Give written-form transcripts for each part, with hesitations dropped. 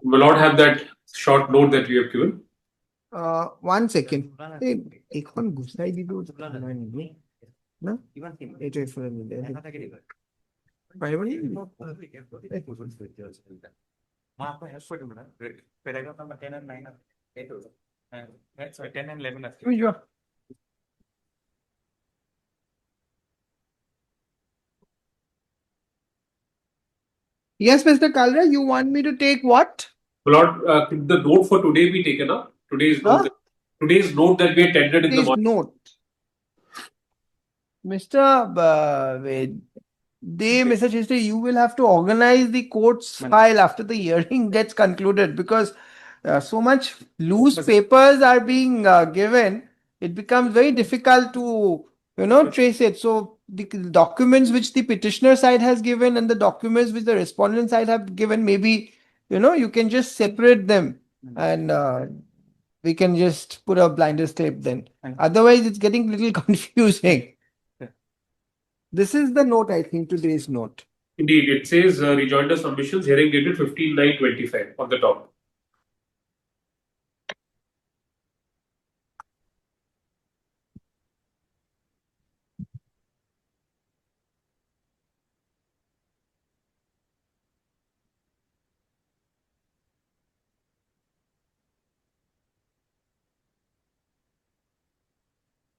Will not have that short note that we have given. 1 second. এখন গুছাই দিব না এটা ফেলে দিলে পারবো না মা আপনার হেল্প করে দেব না প্যারাগ্রাফ নাম্বার 10 and 9 এই তো হ্যাঁ সরি 10 and 11 আছে Yes, Mr. Kalra, you want me to take what? Lord, could the note for today be taken up? Today's note that we attended in the morning. Note. Mr. Mr. Chester, you will have to organize the court's file after the hearing gets concluded because so much loose papers are being given. It becomes very difficult to, trace it. So the documents which the petitioner side has given and the documents which the respondent side have given, maybe, you can just separate them and we can just put a blinder's tape then. Otherwise, it's getting a little confusing. This is the note, I think, today's note. Indeed, it says rejoinder submissions, hearing dated 15/9/25 on the top.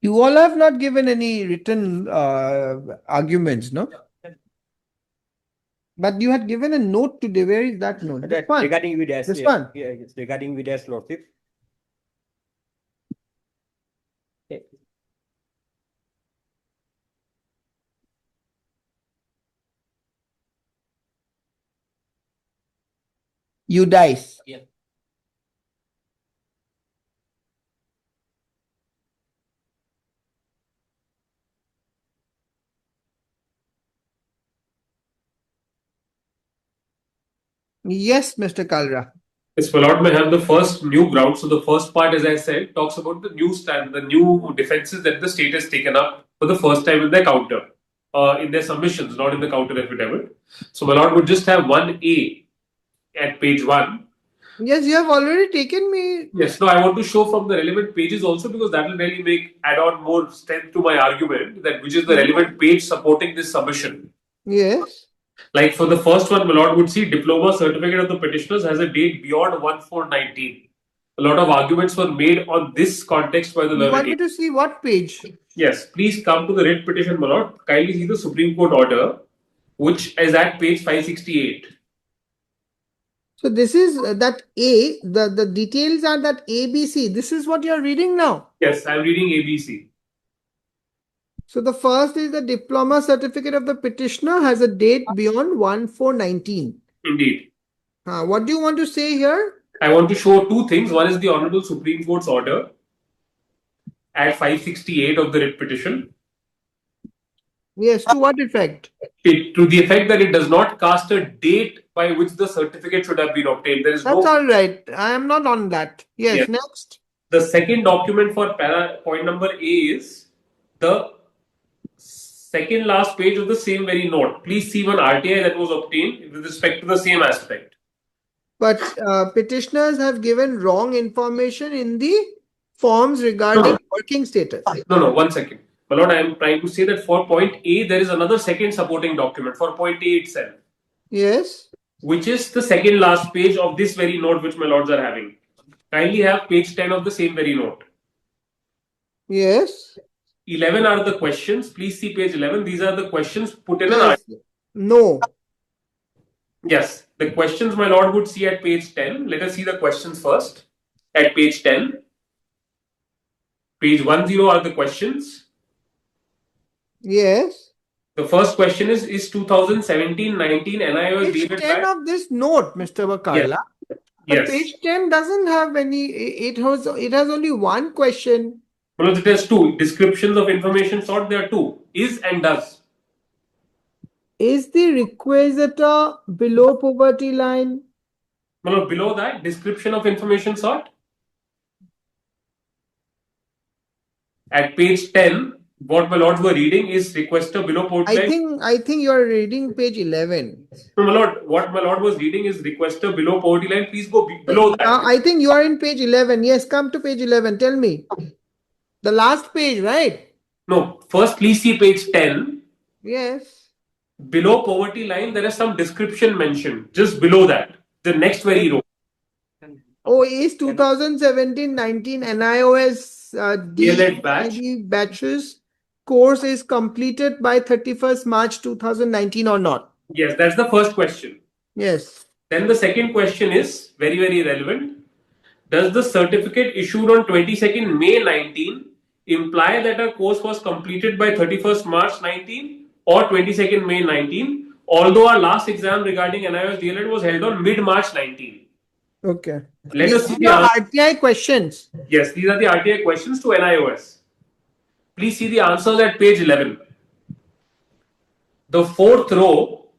You all have not given any written arguments, no? But you had given a note today. Where is that note? This one. regarding UDISE. This one. Yeah, it's regarding UDISE lordship. UDISE. Yeah. Yes, Mr. Kalra. Yes, my lord, may have the first new ground. So the first part, as I said, talks about the new defenses that the state has taken up for the first time in their counter, in their submissions, not in the counter affidavit. So my lord would just have 1A at page 1. Yes, you have already taken me. Yes, no, I want to show from the relevant pages also because that will really add on more strength to my argument that which is the relevant page supporting this submission. Yes. Like for the first one, my lord would see diploma certificate of the petitioners has a date beyond 1/4/19. A lot of arguments were made on this context by the You want learned. me to see what page? Yes, please come to the writ petition, my lord. Kindly see the Supreme Court order, which is at page 568. So this is that A, the details are that ABC. This is what you are reading now. Yes, I am reading ABC. So the first is the diploma certificate of the petitioner has a date beyond 1/4/19. Indeed. What do you want to say here? I want to show two things. One is the Honorable Supreme Court's order at 568 of the writ petition. Yes, to what effect? To the effect that it does not cast a date by which the certificate should have been obtained. There is That's all right. I am not on that. Yes, next. The second document for point number A is the second last page of the same very note. Please see one RTI that was obtained with respect to the same aspect. But petitioners have given wrong information in the forms regarding working status. No, 1 second. My lord, I am trying to say that for point A, there is another second supporting document for point A itself. Yes. Which is the second last page of this very note which my lords are having. Kindly have page 10 of the same very note. Yes. 11 are the questions. Please see page 11. These are the questions put in an article. No. Yes. The questions my lord would see at page 10. Let us see the questions first. At page 10. Page 10 are the questions. Yes. The first question is 2017-19 NIOS D.El.Ed Page 10 of this note, Mr. Bakala. But page 10 doesn't have any, it has only one question. Well, it has two. Descriptions of information sought, there are two. Is and does. Is the requisitor below poverty line? Well, below that, description of information sought. At page 10, What my lords were reading is requester below port line. I think you are reading page 11. No, my lord, what my lord was reading is requester below poverty line. Please go below that. I think you are in page 11. Yes, come to page 11. Tell me. The last page, right? No, first please see page 10. Yes. Below poverty line, there is some description mentioned. Just below that, the next very row. Oh, is 2017-19 NIOS D.El.Ed batch. D.El.Ed batches course is completed by 31st March 2019 or not? Yes, that's the first question. Yes. Then the second question is very, very relevant. Does the certificate issued on 22nd May 19 imply that a course was completed by 31st March 19 or 22nd May 19, although our last exam regarding NIOS D.El.Ed was held on mid-March 19? Okay. Let us see the These are answer. RTI questions. Yes, these are the RTI questions to NIOS. Please see the answers at page 11. The fourth row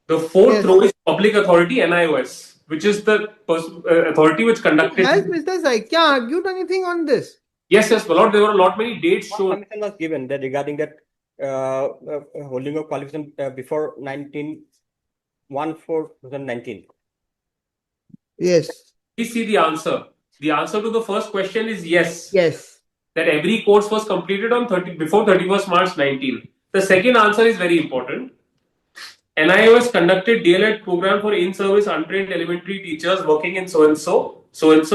is public authority NIOS, which is the authority which conducted. Has Mr. Saikia argued anything on this? Yes, my lord, there were a lot many dates shown. Permission was given that regarding that holding of qualification before 19/1/4/2019. Yes. Please see the answer. The answer to the first question is yes. Yes. That every course was completed on before 31st March 19. The second answer is very important. NIOS conducted D.El.Ed program for in-service untrained elementary teachers working in so-and-so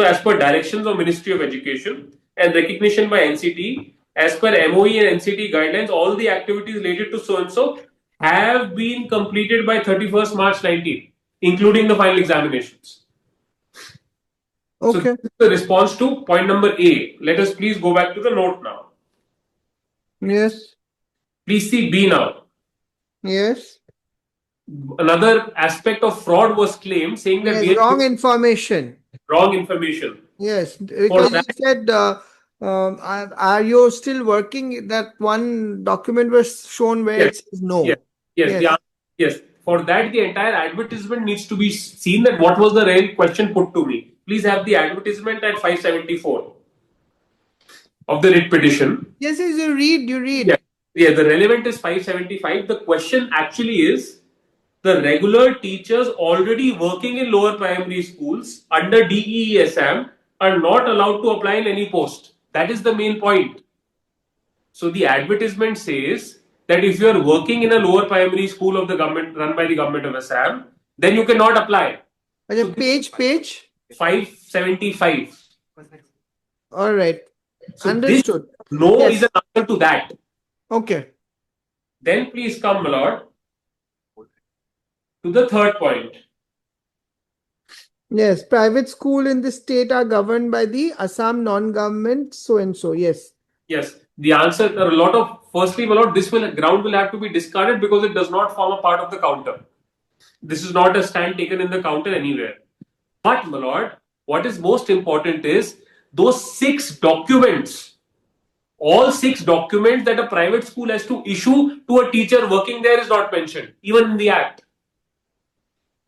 as per directions of Ministry of Education and recognition by NCT. As per MOE and NCT guidelines, all the activities related to so-and-so have been completed by 31st March 19, including the final examinations. So Okay. this is the response to point number A. Let us please go back to the note now. Yes. Please see B now. Yes. Another aspect of fraud was claimed, saying that Yes, wrong information. wrong information. Yes, because that- you said, are you still working? That one document was shown where Yes. it says no. Yes. Yes. For that, the entire advertisement needs to be seen. That what was the real question put to me. Please have the advertisement at 574 of the writ petition. Yes, you read. Yeah, the relevant is 575. The question actually is the regular teachers already working in lower primary schools under DE Assam are not allowed to apply in any post. That is the main point. So the advertisement says that if you are working in a lower primary school of the government run by the government of Assam, then you cannot apply. So page. 575. All right. So Understood. This no Yes. is an answer to that. Okay. Then please come, my lord, to the third point. Yes, private school in the state are governed by the Assam non-government so and so. Yes. Yes, the answer. There are a lot of. Firstly, my lord, ground will have to be discarded because it does not form a part of the counter. This is not a stand taken in the counter anywhere. But, my lord, what is most important is those 6 documents. All 6 documents that a private school has to issue to a teacher working there is not mentioned, even in the act.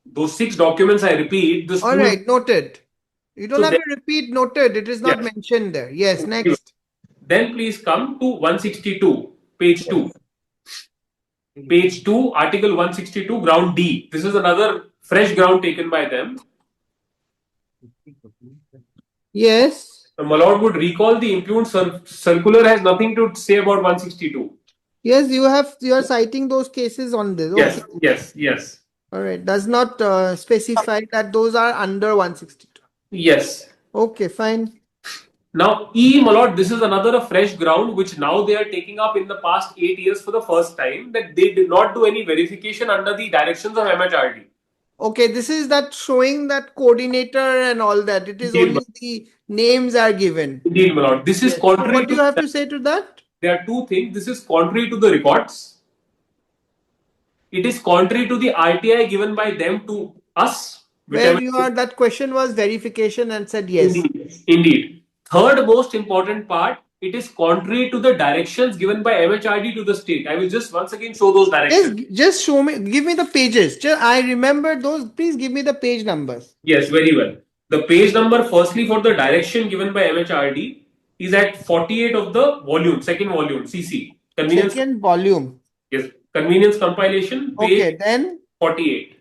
Those 6 documents, I repeat, the school. All right, noted. You don't So have then- to repeat, noted. It is not Yes. mentioned there. Yes, next. Then please come to 162, page 2. Page 2, article 162, ground D. This is another fresh ground taken by them. Yes. My lord would recall the impugned circular has nothing to say about 162. Yes, you are citing those cases on this. Okay. Yes. All right. Does not specify that those are under 162. Yes. Okay, fine. Now, E, my lord, this is another fresh ground which now they are taking up in the past 8 years for the first time, that they did not do any verification under the directions of MHRD. Okay, this is that showing that coordinator and all that. It is Indeed, only the names are given. Indeed, my lord. This is So contrary what do to. you have to say to that? There are 2 things. This is contrary to the records. It is contrary to the RTI given by them to us. Where you are, that question was verification and said yes. Indeed. Third most important part, it is contrary to the directions given by MHRD to the state. I will just once again show those directions. Just show me, give me the pages. I remember those. Please give me the page numbers. Yes, very well. The page number, firstly, for the direction given by MHRD, is at 48 of the volume, second volume, CC. Convenience, Second volume. yes, convenience compilation, page Okay, then 48.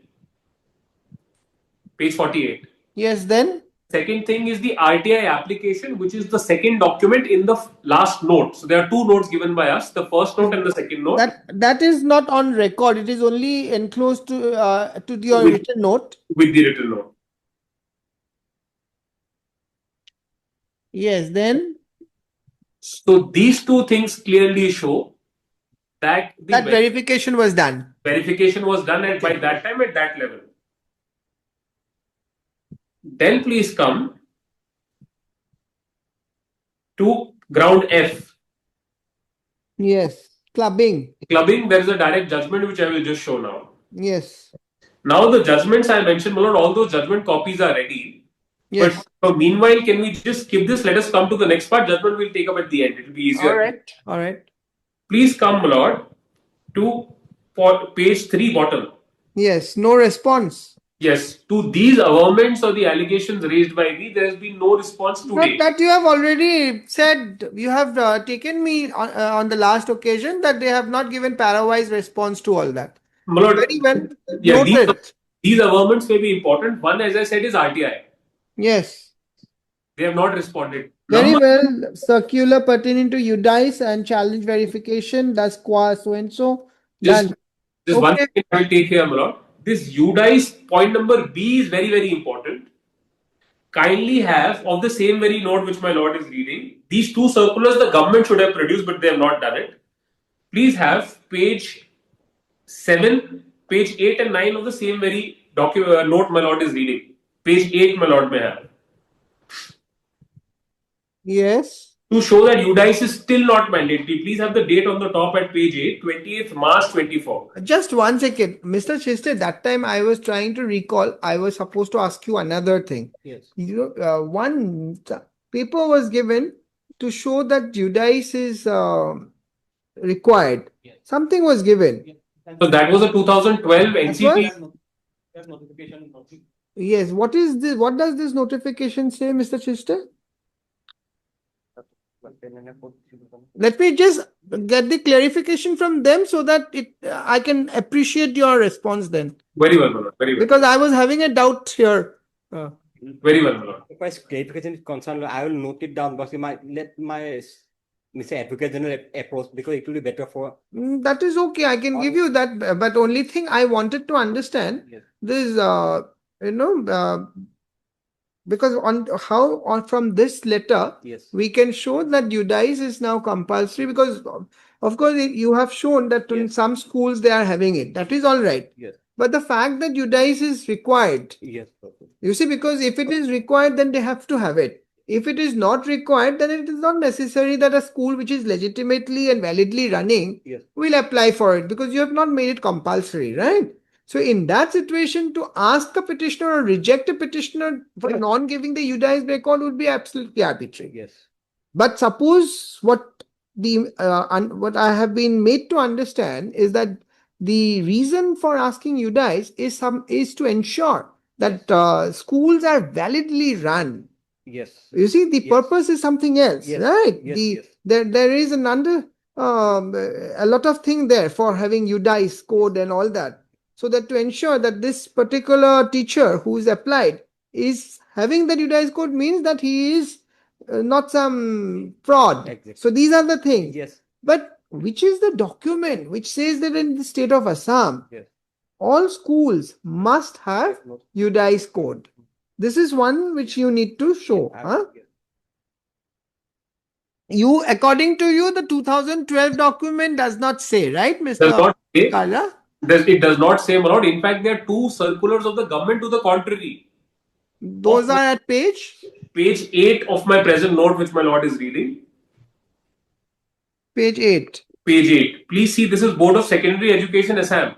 Page 48. yes, then Second thing is the RTI application, which is the second document in the last note. So there are two notes given by us, the first note and the second note. that is not on record. It is only enclosed to your With- written note. with the written note. Yes, then So these two things clearly show that the that verification was done. verification was done at by that time at that level. Then please come to ground F. Yes, clubbing. Clubbing, there is a direct judgment which I will just show now. Yes, Now the judgments I mentioned, my lord, all those judgment copies are ready. yes. But meanwhile, can we just skip this? Let us come to the next part. Judgment we'll take up at the end. It will be easier. All right. Please come, my lord, to page 3 bottom. Yes, no response. Yes, to these averments or the allegations raised by me, there has been no response But today. that you have already said, you have taken me on the last occasion that they have not given parawise response to all that. My lord, Very well yeah, noted. these averments may be important. One, as I said, is RTI. Yes. They have not responded. Very Number- well. Circular pertaining to UDISE and challenge verification. That's qua so and so. Just, Done. just one Okay. thing I will take here, my lord. This UDISE point number B is very, very important. Kindly have, of the same very note which my lord is reading, these two circulars the government should have produced, but they have not done it. Please have page 7, page 8 and 9 of the same very note my lord is reading. Page 8 my lord may have. Yes. To show that UDISE is still not mandatory, please have the date on the top at page 8, 20th March 24. Just 1 second. Mr. Chiste, that time I was trying to recall, I was supposed to ask you another thing. Yes. One paper was given to show that UDISE is required. Yes. Something was given. So that was a 2012 NCT. That's notification. Yes. What is this? What does this notification say, Mr. Chiste? Let me just get the clarification from them so that I can appreciate your response then. Very well, my lord. Very well. Because I was having a doubt here. Very well, my lord. If my clarification is concerned, I will note it down because let my Mr. Advocate General approach because it will be better for. That is okay. I can give you that. But only thing I wanted to understand Yes. this, because from this letter, Yes. we can show that UDISE is now compulsory because, of course, you have shown that in Yes. some schools they are having it. That is all right. Yes. But the fact that UDISE is required, Yes. Okay. you see, because if it is required, then they have to have it. If it is not required, then it is not necessary that a school which is legitimately and validly running Yes. will apply for it because you have not made it compulsory, right? So in that situation, to ask a petitioner or reject a petitioner for non giving the UDISE record would be absolutely arbitrary. Yes. But suppose what I have been made to understand is that the reason for asking UDISE is to ensure that schools are validly run. Yes. You see, the Yes. purpose is something else, Yes. right? Yes. Yes. Yes. There is a lot of thing there for having UDISE code and all that. So that to ensure that this particular teacher who is applied is having the UDISE code means that he is not some fraud. Exactly. So these are the things. Yes. But which is the document which says that in the state of Assam, Yes. all schools must have UDISE code? This is one which you need to show. Huh? Yes. According to you, the 2012 document does not say, right, Does Mr. not say. Kala? It does not say, my lord. In fact, there are two circulars of the government to the contrary. Those are at page 8 of my present note, which my lord is reading. 8. Page 8. Please see, this is Board of Secondary Education Assam.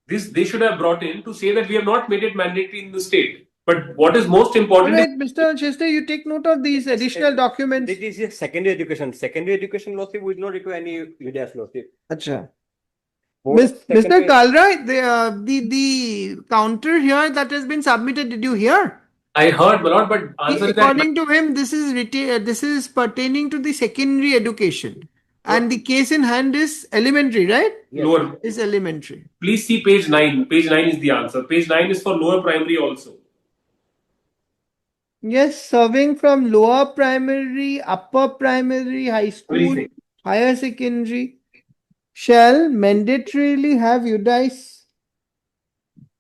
This they should have brought in to say that we have not made it mandatory in the state. But what is most All important right, Mr. Chiste, you take note of these additional documents. This is secondary education. Secondary education law will not require any UDISE law. Acha. Board of Mr. secondary- Kalra, the counter here that has been submitted, did you hear? I heard, my lord, but answer is that According to him, this is pertaining to the secondary education, and the case in hand is elementary, right? lower. Is elementary. Please see page 9. Page 9 is the answer. Page 9 is for lower primary also. Yes, serving from lower primary, upper primary, high school, Everything. higher secondary shall mandatorily have UDISE.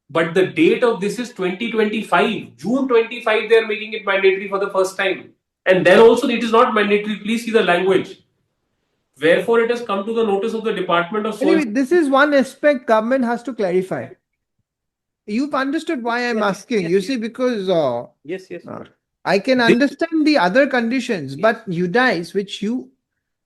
But the date of this is 2025. June 25, they are making it mandatory for the first time. And then also it is not mandatory. Please see the language. Wherefore it has come to the notice of the Department of Anyway, this is one aspect government has to clarify. You've understood why I'm asking. yes, You yes. see, because Yes, yes. I can understand the other conditions, but UDISE,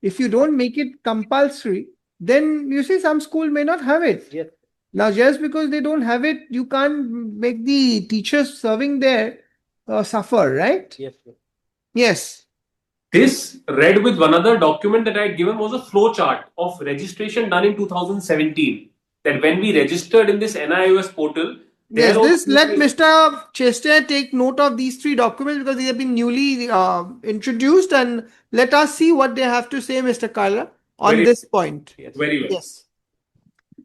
if you don't make it compulsory, then you see some school may not have it. Yes. Now, just because they don't have it, you can't make the teachers serving there suffer, right? Yes. Yes. Yes. This read with one other document that I had given was a flow chart of registration done in 2017. That when we registered in this NIOS portal, Yes, there this also- let Mr. Chester take note of these three documents because they have been newly introduced, and let us see what they have to say, Mr. Kala, on Very- this point. Very well. Yes.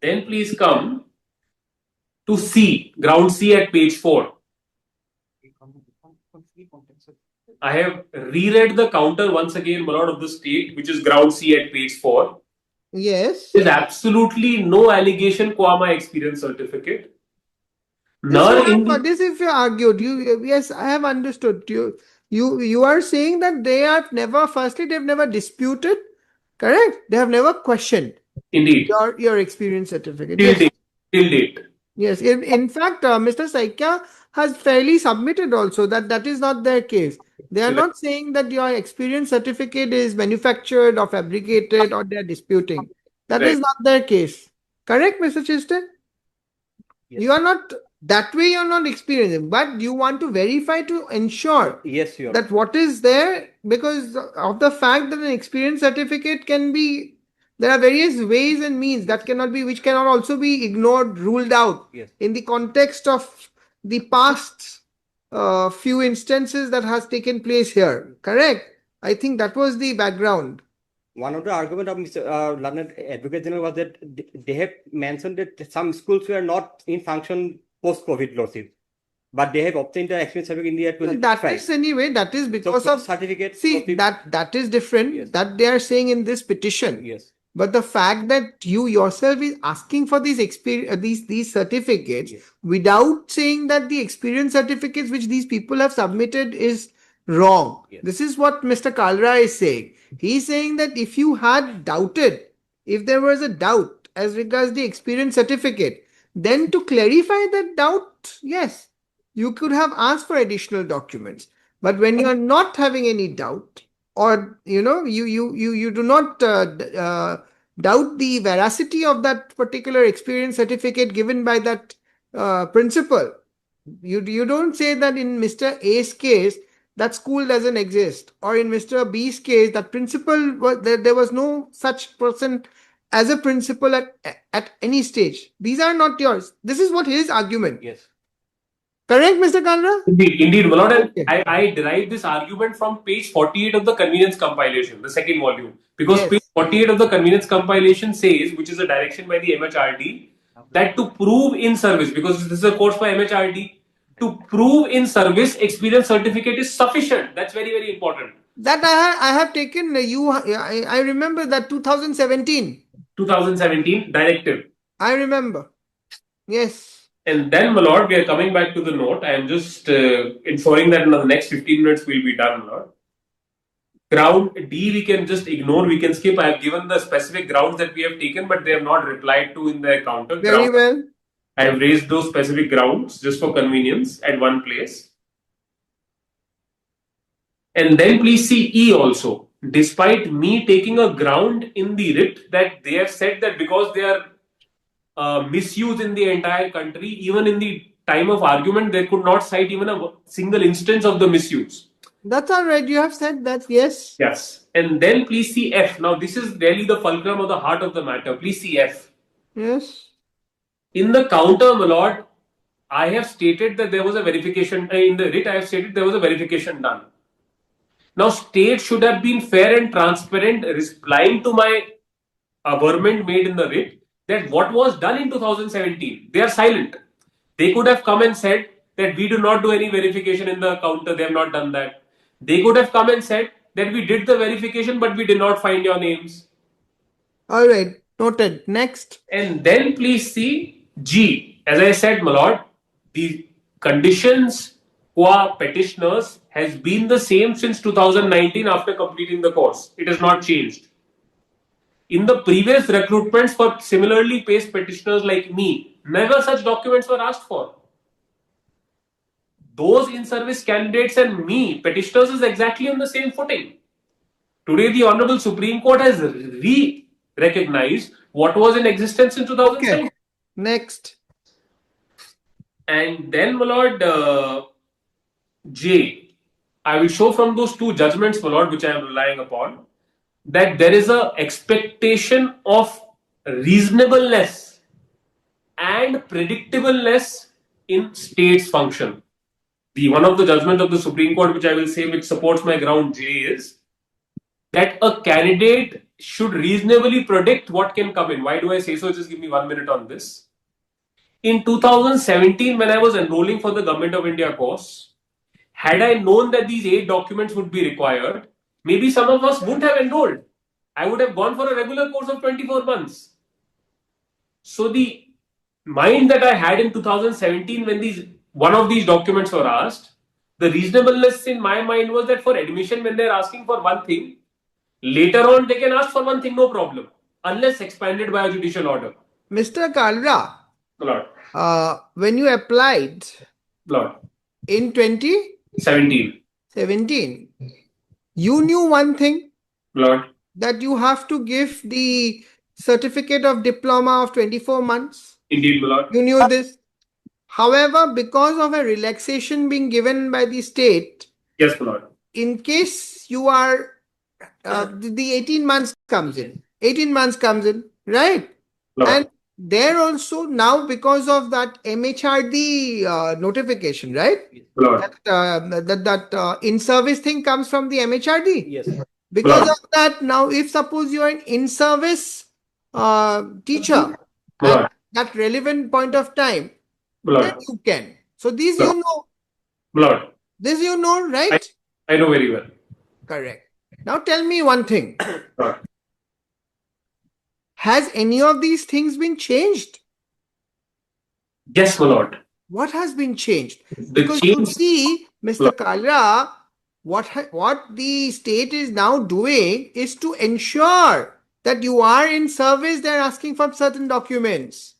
Then please come to C, ground C at page 4. I have reread the counter once again, my lord of the state, which is ground C at page 4. Yes. There is absolutely no allegation qua my experience certificate. Nor in the, This if you argued, yes, I have understood. You are saying that they have never, firstly, they've never disputed, correct? They have never questioned indeed, your experience certificate. till Yes. date, till date. Yes, in fact, Mr. Saikya has fairly submitted also that is not their case. They are not saying that your experience certificate is manufactured or fabricated or they are disputing. That is not their case. Correct, Mr. Chiston? Yes. You are not, that way you are not experiencing, but you want to verify to ensure Yes, you are. that what is there, because of the fact that an experience certificate can be, there are various ways and means that cannot be, which cannot also be ignored, ruled out Yes. in the context of the past few instances that has taken place here. Correct? I think that was the background. One of the argument of Mr. Learned Advocate General was that they have mentioned that some schools were not in function post-COVID losses, but they have obtained the experience certificate in the year That 2025. is anyway, that is because So of certificate. see that is different. Yes. That they are saying in this petition. Yes. But the fact that you yourself is asking for these these certificates Yes. without saying that the experience certificates which these people have submitted is wrong. Yes. This is what Mr. Kalra is saying. He's saying that if you had doubted, if there was a doubt as regards the experience certificate, then to clarify that doubt, yes, you could have asked for additional documents. But when you are not having any doubt, or you do not doubt the veracity of that particular experience certificate given by that principal, you don't say that in Mr. A's case that school doesn't exist, or in Mr. B's case that principal there was no such person as a principal at any stage. These are not yours. This is what his argument. Yes. Correct, Mr. Kalra? Indeed, my lord. And Okay. I derived this argument from page 48 of the convenience compilation, the second volume. Because Yes. page 48 of the convenience compilation says, which is a direction by the MHRD, that to prove in service, because this is a course by MHRD, to prove in service, experience certificate is sufficient. That's very, very important. That I have taken I remember that 2017. 2017 directive. I remember. Yes. And then, my lord, we are coming back to the note. I am just ensuring that in the next 15 minutes we'll be done, my lord. Ground D we can just ignore, we can skip. I have given the specific grounds that we have taken, but they have not replied to in their counter. Very well. I have raised those specific grounds just for convenience at one place. And then please see E also. Despite me taking a ground in the writ that they have said that because they are misused in the entire country, even in the time of argument, they could not cite even a single instance of the misuse. That's all right. You have said that. Yes. Yes. And then please see F. Now, this is really the fulcrum or the heart of the matter. Please see F. Yes. In the counter, my lord, I have stated that there was a verification in the writ. I have stated there was a verification done. Now, state should have been fair and transparent, replying to my averment made in the writ that what was done in 2017. They are silent. They could have come and said that we do not do any verification in the counter. They have not done that. They could have come and said that we did the verification, but we did not find your names. All right, noted. Next. And then please see G. As I said, my lord, the conditions qua petitioners has been the same since 2019 after completing the course. It has not changed. In the previous recruitments for similarly placed petitioners like me, never such documents were asked for. Those in-service candidates and me, petitioners, is exactly on the same footing. Today, the Honorable Supreme Court has recognized what was in existence in 2007. Okay. Next. And then, my lord, J, I will show from those two judgments, my lord, which I am relying upon, that there is a expectation of reasonableness and predictableness in state's function. One of the judgments of the Supreme Court, which I will say, which supports my ground J, is that a candidate should reasonably predict what can come in. Why do I say so? Just give me 1 minute on this. In 2017, when I was enrolling for the Government of India course, had I known that these 8 documents would be required, maybe some of us wouldn't have enrolled. I would have gone for a regular course of 24 months. So the mind that I had in 2017 when one of these documents were asked, the reasonableness in my mind was that for admission, when they're asking for one thing, later on they can ask for one thing, no problem, unless expanded by a judicial order. Mr. Kalra, Lord, when you applied Lord, in 2017, 17, you knew one thing, Lord, that you have to give the certificate of diploma of 24 months. indeed, my Lord. You knew this. However, because of a relaxation being given by the state, Yes, my Lord. in case you are, the 18 months comes in. 18 months comes in, right? Lord. And there also now, because of that MHRD notification, right? Lord. That in-service thing comes from the MHRD. Yes. Because Lord. of that, now if suppose you are an in-service teacher Lord. at that relevant point of time, Lord. then you can. So these Lord. you know. Lord. This you know, right? I know very well. Correct. Now tell me one thing. Lord. Has any of these things been changed? Yes, my Lord. What has been changed? The Because you change, see, Mr. Lord. Kalra, what the state is now doing is to ensure that you are in service. They're asking for certain documents.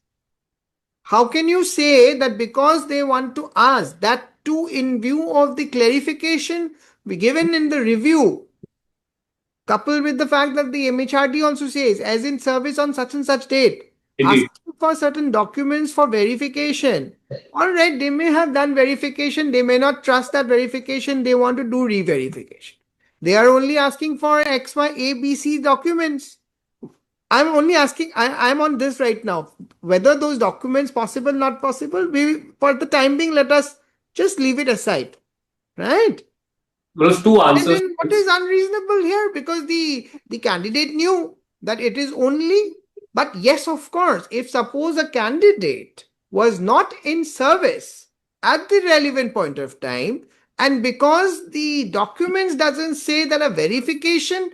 How can you say that because they want to ask that too in view of the clarification be given in the review, coupled with the fact that the MHRD also says as in service on such and such date, indeed, asking for certain documents for verification. All right, they may have done verification, they may not trust that verification, they want to do re-verification. They are only asking for X, Y, A, B, C documents. I'm only asking, I'm on this right now. Whether those documents possible, not possible, for the time being, let us just leave it aside. Right? there's two And answers. then what is unreasonable here? Because the candidate knew that it is only, but yes, of course, if suppose a candidate was not in service at the relevant point of time, and because the documents doesn't say that a verification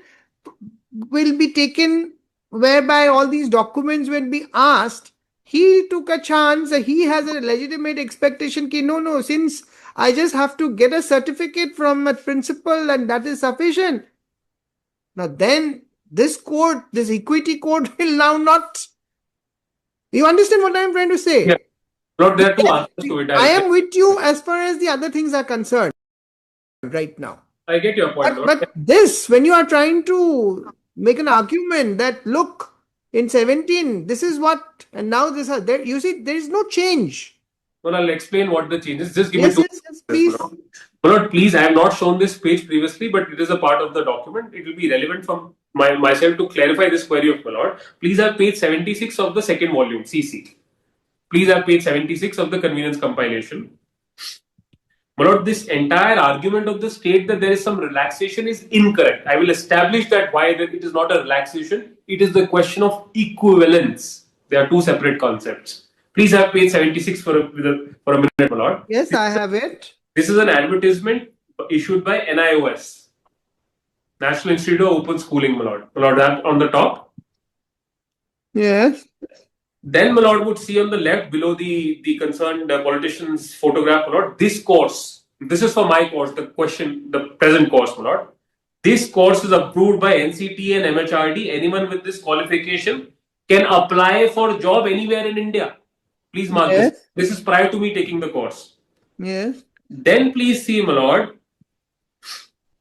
will be taken whereby all these documents will be asked, he took a chance, he has a legitimate expectation ki no, since I just have to get a certificate from a principal and that is sufficient. Now then, this court, this equity court will now not... You understand what I am trying to say? Yeah. Lord, there are two answers to it. I am with you as far as the other things are concerned right now. I get your point, Lord. But this, when you are trying to make an argument that, look, in 17, this is what, and now this is, there, you see, there is no change. Well, I'll explain what the change is. Just give Yes, me 2 yes, please. Lord, please, I have not shown this page previously, but it is a part of the document. It will be relevant from myself to clarify this query of my Lord. Please have page 76 of the second volume, CC. Please have page 76 of the convenience compilation. My lord, this entire argument of the state that there is some relaxation is incorrect. I will establish that why that it is not a relaxation. It is the question of equivalence. They are two separate concepts. Please have page 76 for a minute, my lord. Yes, I have it. This is an advertisement issued by NIOS, National Institute of Open Schooling, my lord. My lord, that on the top. Yes. Then my lord would see on the left below the concerned politician's photograph, my lord, this course. This is for my course, the present course, my lord. This course is approved by NCT and MHRD. Anyone with this qualification can apply for job anywhere in India. Please mark Yes. this. This is prior to me taking the course. Yes. Then please see, my lord,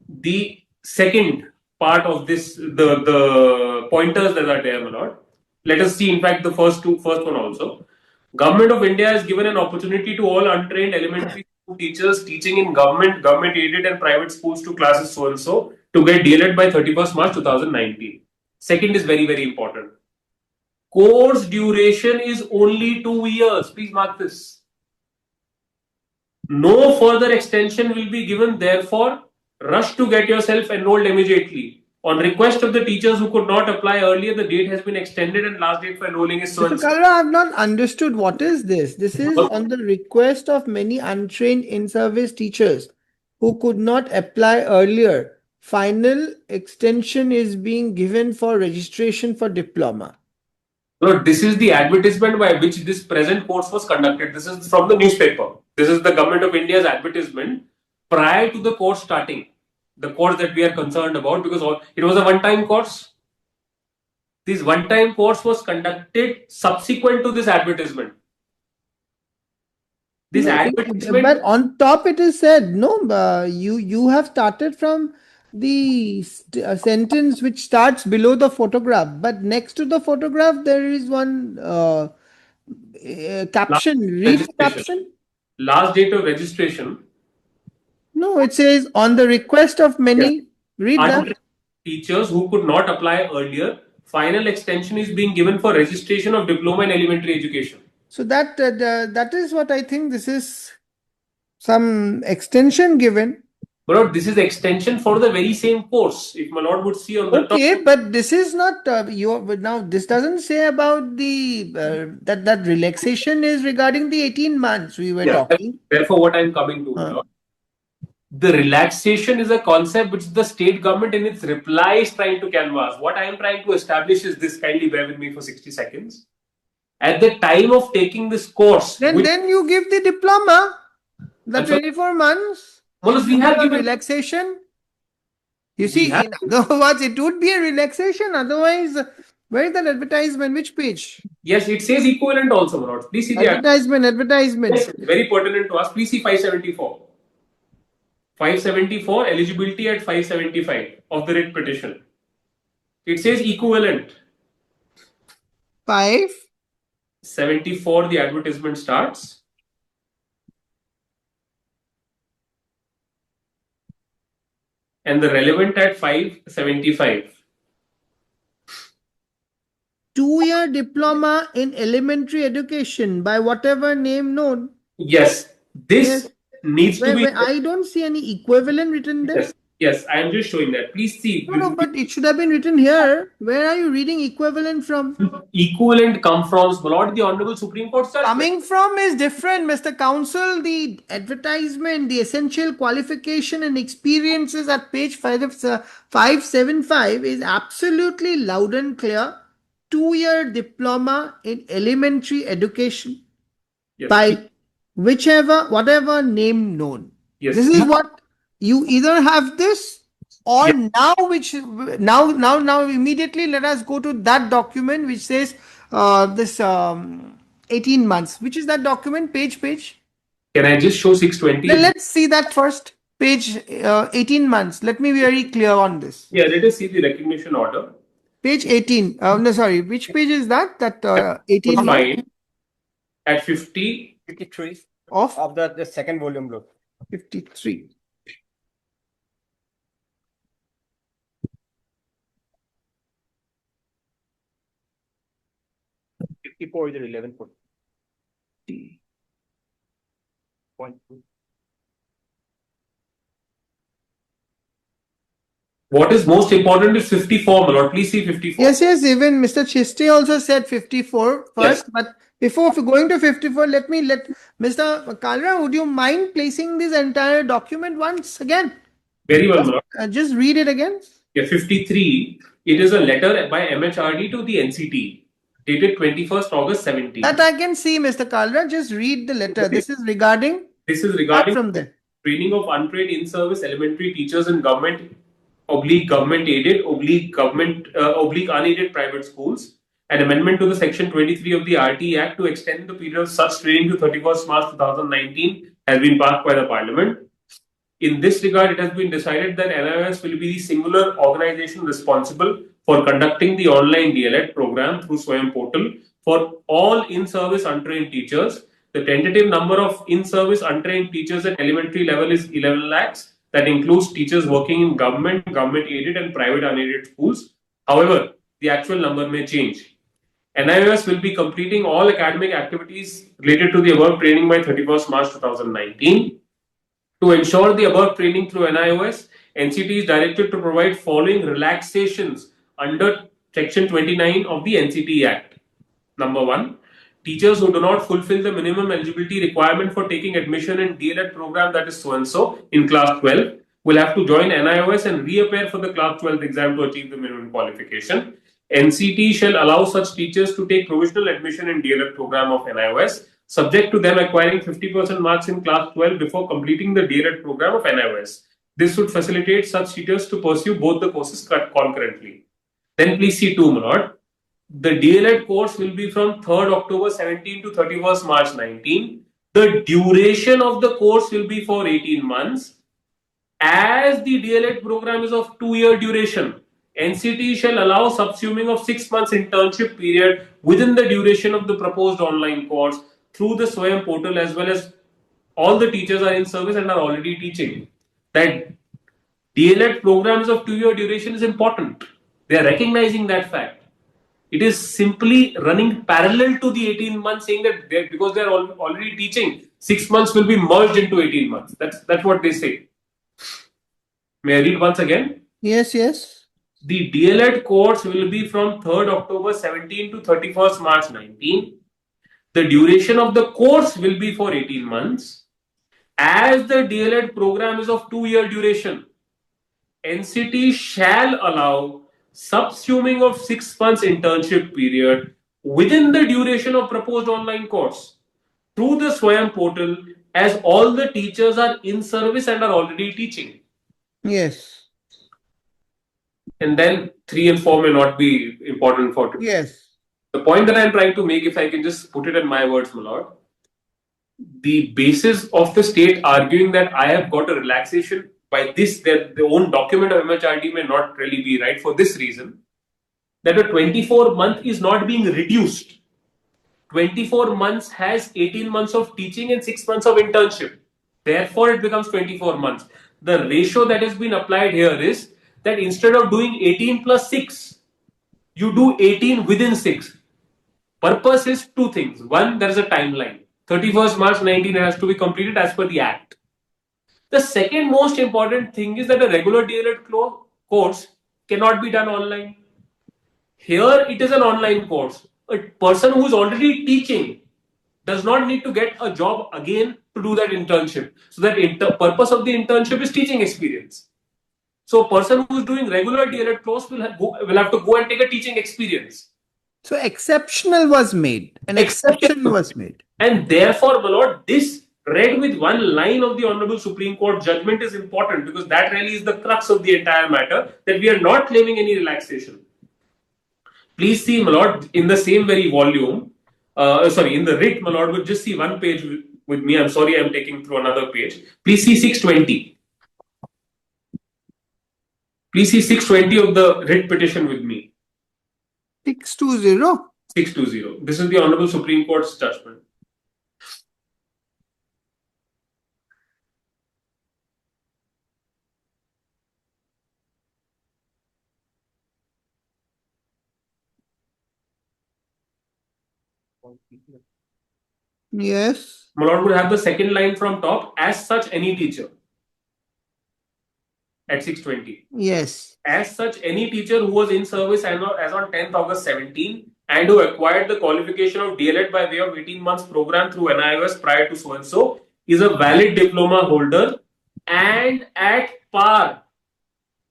the second part of this, the pointers that are there, my lord. Let us see, in fact, the first one also. Government of India has given an opportunity to all untrained elementary school teachers teaching in government aided and private schools to classes so and so to get D.El.Ed by 31st March 2019. Second is very, very important. Course duration is only 2 years. Please mark this. No further extension will be given. Therefore, rush to get yourself enrolled immediately. On request of the teachers who could not apply earlier, the date has been extended and last date for enrolling is so Mr. and so. Kalra, I have not understood what is this. This is on the request of many untrained in-service teachers who could not apply earlier. Final extension is being given for registration for diploma. No, this is the advertisement by which this present course was conducted. This is from the newspaper. This is the Government of India's advertisement prior to the course starting. The course that we are concerned about, because it was a one-time course. This one-time course was conducted subsequent to this advertisement. This advertisement. But on top it is said, no, you have started from the sentence which starts below the photograph, but next to the photograph there is one caption. Read the caption. Last date of registration. No, it says on the request of many. Yes. Read that. Teachers who could not apply earlier, final extension is being given for registration of diploma in elementary education. So that is what I think. This is some extension given. But this is extension for the very same course. If my lord would see on the top. Okay, but this is not now. This doesn't say about the that relaxation is regarding the 18 months we were talking. Therefore, what I am coming to, my lord, the relaxation is a concept which the state government in its reply is trying to canvass. What I am trying to establish is this. Kindly bear with me for 60 seconds. At the time of taking this course, then you give the diploma, the 24 months. Well, we have given relaxation. You see, in other words, it would be a relaxation. Otherwise, where is that advertisement? Which page? Yes, it says equivalent also, my lord. Please see the advertisement. Yes, very pertinent to us. Please see 574. 574, eligibility at 575 of the writ petition. It says equivalent. 574, the advertisement starts. And the relevant at 575. 2-year diploma in elementary education by whatever name known. Yes, this needs to be. I don't see any equivalent written there. Yes, I am just showing that. Please see. No, but it should have been written here. Where are you reading equivalent from? Equivalent come from, Lord, the Honorable Supreme Court judgment. Coming from is different, Mr. Counsel. The advertisement, the essential qualification and experiences at page 575 is absolutely loud and clear. 2-year diploma in elementary education by whatever name known. Yes. This is what you either have this or now immediately let us go to that document which says this 18 months. Which is that document? Page? Can I just show 620? Let's see that first. Page 18 months. Let me be very clear on this. Yeah, let us see the recognition order. Page 18. No, sorry. Which page is that? That 18 months? At 53 of the second volume book. 53. Is the 11 foot. What is most important is 54, my lord. Please see 54. Yes, even Mr. Chiste also said 54 first, Yes. but before going to 54, let Mr. Kalra, would you mind placing this entire document once again? Very well, my lord. Just read it again. Yeah, 53. It is a letter by MHRD to the NCT dated 21st August 17. That I can see, Mr. Kalra. Just read the letter. Okay. This is regarding. This is Start regarding from there. training of untrained in-service elementary teachers in government government aided government unaided private schools. An amendment to the section 23 of the RT Act to extend the period of such training to 31st March 2019 has been passed by the Parliament. In this regard, it has been decided that NIOS will be the singular organization responsible for conducting the online D.El.Ed program through Swayam portal for all in-service untrained teachers. The tentative number of in-service untrained teachers at elementary level is 11 lakhs. That includes teachers working in government, government-aided and private unaided schools. However, the actual number may change. NIOS will be completing all academic activities related to the above training by 31st March 2019. To ensure the above training through NIOS, NCT is directed to provide following relaxations under Section 29 of the NCT Act. Number 1. Teachers who do not fulfill the minimum eligibility requirement for taking admission in D.El.Ed program, that is so-and-so, in class 12, will have to join NIOS and reappear for the class 12 exam to achieve the minimum qualification. NCT shall allow such teachers to take provisional admission in D.El.Ed program of NIOS, subject to them acquiring 50% marks in class 12 before completing the D.El.Ed program of NIOS. This would facilitate such teachers to pursue both the courses concurrently. Then please see 2, my lord. The D.El.Ed course will be from 3rd October 17 to 31st March 19. The duration of the course will be for 18 months. As the D.El.Ed program is of 2-year duration, NCT shall allow subsuming of 6 months internship period within the duration of the proposed online course through the Swayam portal, as well as all the teachers are in service and are already teaching. That D.El.Ed programs of 2-year duration is important. They are recognizing that fact. It is simply running parallel to the 18 months, saying that because they are already teaching, 6 months will be merged into 18 months. That's what they say. May I read once again? Yes. The D.El.Ed course will be from 3rd October 17 to 31st March 19. The duration of the course will be for 18 months. As the D.El.Ed program is of 2-year duration, NCT shall allow subsuming of 6 months internship period within the duration of proposed online course through the Swayam portal, as all the teachers are in service and are already teaching. Yes. And then 3 and 4 may not be important for today. Yes. The point that I am trying to make, if I can just put it in my words, my lord, the basis of the state arguing that I have got a relaxation by this, their own document of MHRD may not really be right for this reason, that a 24-month is not being reduced. 24 months has 18 months of teaching and 6 months of internship. Therefore, it becomes 24 months. The ratio that has been applied here is that instead of doing 18 plus 6, you do 18 within 6. Purpose is 2 things. One, there is a timeline. 31st March 19 has to be completed as per the Act. The second most important thing is that a regular D.El.Ed course cannot be done online. Here it is an online course. A person who is already teaching does not need to get a job again to do that internship. So that purpose of the internship is teaching experience. So a person who is doing regular D.El.Ed course will have to go and take a teaching experience. So exceptional was made. An exception was made. And therefore, my lord, this read with one line of the Honorable Supreme Court judgment is important, because that really is the crux of the entire matter, that we are not claiming any relaxation. Please see, my lord, in the same very volume, in the writ, my lord, would just see one page with me. I'm sorry, I'm taking through another page. Please see 620. Please see 620 of the writ petition with me. 620. 620. This is the Honorable Supreme Court's judgment. Yes. My lord would have the second line from top, as such any teacher at 620. Yes. As such, any teacher who was in service as on 10th August 17 and who acquired the qualification of D.El.Ed by way of 18 months program through NIOS prior to so and so is a valid diploma holder and at par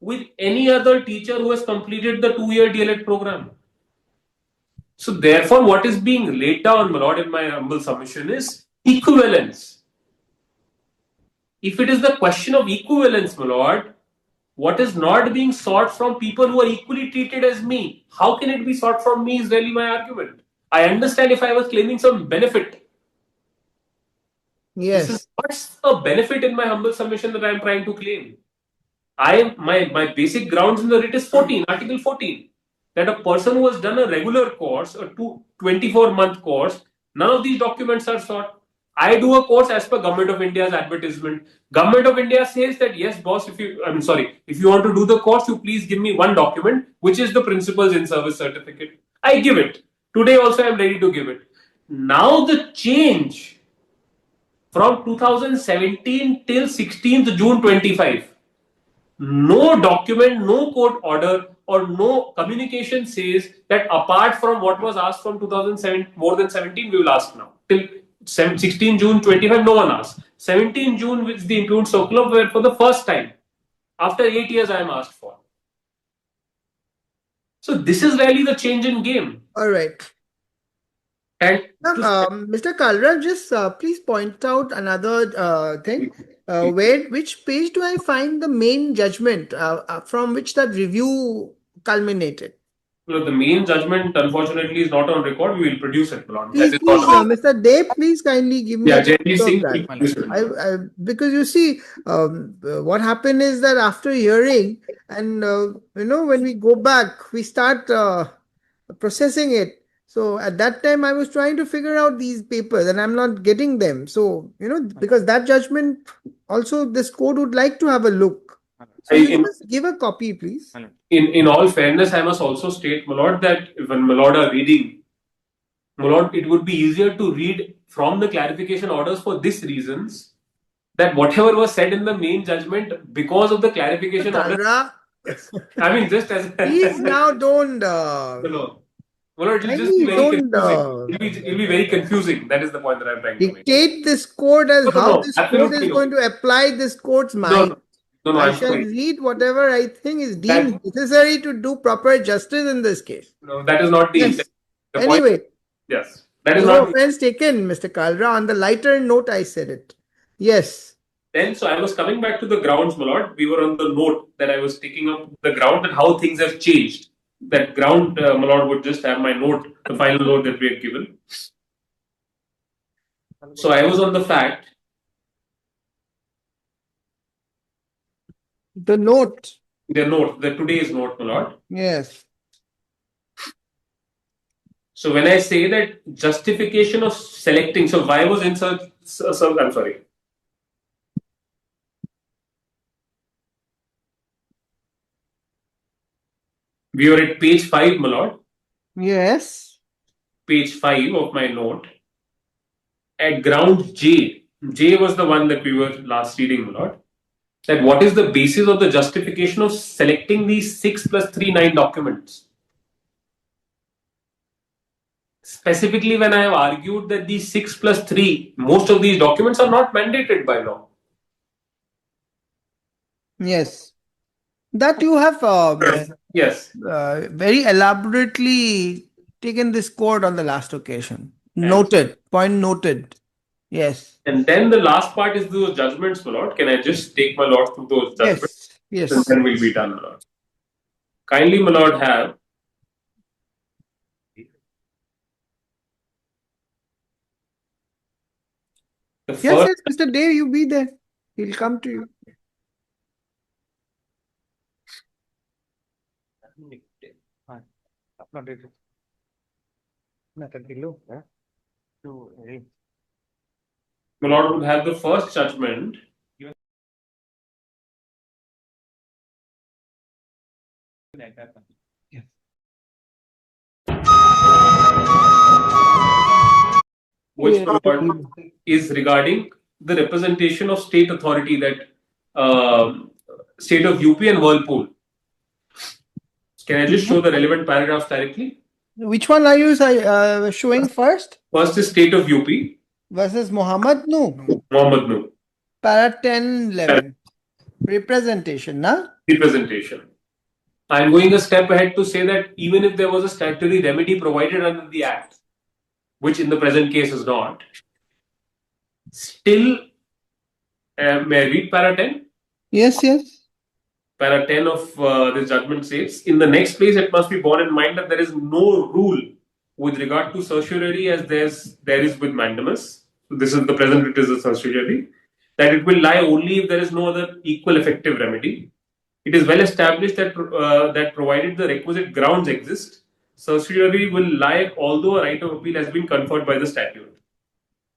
with any other teacher who has completed the 2-year D.El.Ed program. So, therefore, what is being laid down, my lord, in my humble submission is equivalence. If it is the question of equivalence, my lord, what is not being sought from people who are equally treated as me? How can it be sought from me is really my argument. I understand if I was claiming some benefit. This is Yes. what's a benefit in my humble submission that I am trying to claim. My basic grounds in the writ is 14, Article 14. That a person who has done a regular course, a 24-month course, none of these documents are sought. I do a course as per Government of India's advertisement. Government of India says that yes, boss, if you want to do the course, you please give me one document, which is the principal's in service certificate. I give it. Today also I am ready to give it. Now the change from 2017 till 16th June 25. No document, no court order, or no communication says that apart from what was asked from 2007, more than 17, we will ask now. Till 16 June 25, no one asked. 17 June, which the include circular, where for the first time, after 8 years, I am asked for. So this is really the change in game. All right. And Now, Mr. Kalra, just please point out another thing. Which page do I find the main judgment from which that review culminated? the main judgment, unfortunately, is not on record. We will produce it, Lord. Please, Mr. Dave, please kindly give me Yeah, a copy Jaydeep of Singh that. will produce it. Because you see, what happened is that after hearing, and when we go back, we start processing it. So at that time, I was trying to figure out these papers, and I'm not getting them. So because that judgment, also this court would like to have a look. So you just give a copy, please. In all fairness, I must also state, my lord, that when my lord are reading, my lord, it would be easier to read from the clarification orders for this reasons that whatever was said in the main judgment because of the clarification order. Kalra, I mean, just as please now don't. no. My lord, it'll just be very confusing. It'll be very confusing. That is the point that I'm trying to make. Dictate this court as how No, this court absolutely is no. going to apply this court's mind. No, I I'm shall sorry. read whatever I think is deemed necessary to do proper justice in this case. No, that is not the Yes. intent. The Anyway, point, yes, that is no not. offense taken, Mr. Kalra. On the lighter note, I said it. Yes. Then, so I was coming back to the grounds, my lord. We were on the note that I was taking up the ground and how things have changed. That ground, my lord, would just have my note, the final note that we had given. So I was on the fact. The note. The note, the today's note, my lord. Yes. So when I say that justification of selecting, so why was insert? I'm sorry. We were at page 5, my lord. Yes. Page 5 of my note. At ground J. J was the one that we were last reading, my lord. That what is the basis of the justification of selecting these 6 plus 3, 9 documents? Specifically, when I have argued that these 6 plus 3, most of these documents are not mandated by law. Yes. That you have Yes. very elaborately taken this court on the last occasion. Noted. Point noted. Yes. And then the last part is those judgments, my lord. Can I just take my lord through those judgments? Yes. And then we'll be done, my lord. Kindly, my lord, have the first. Yes, Mr. Dave, you be there. He'll come to you. My lord would have the first judgment. which my lord is regarding the representation of state authority, that state of UP and Whirlpool. Can I just show the relevant paragraphs directly? Which one are you showing first? First is state of UP, Versus Muhammad? No. Mohammed No, Para 10, 11. Representation, na? representation. I'm going a step ahead to say that even if there was a statutory remedy provided under the Act, which in the present case is not, still, may I read para 10? Yes, yes. Para 10 of this judgment says, in the next place, it must be borne in mind that there is no rule with regard to certiorari as there is with mandamus. So this is the present, it is a certiorari, that it will lie only if there is no other equal effective remedy. It is well established that that provided the requisite grounds exist, certiorari will lie although a right of appeal has been conferred by the statute.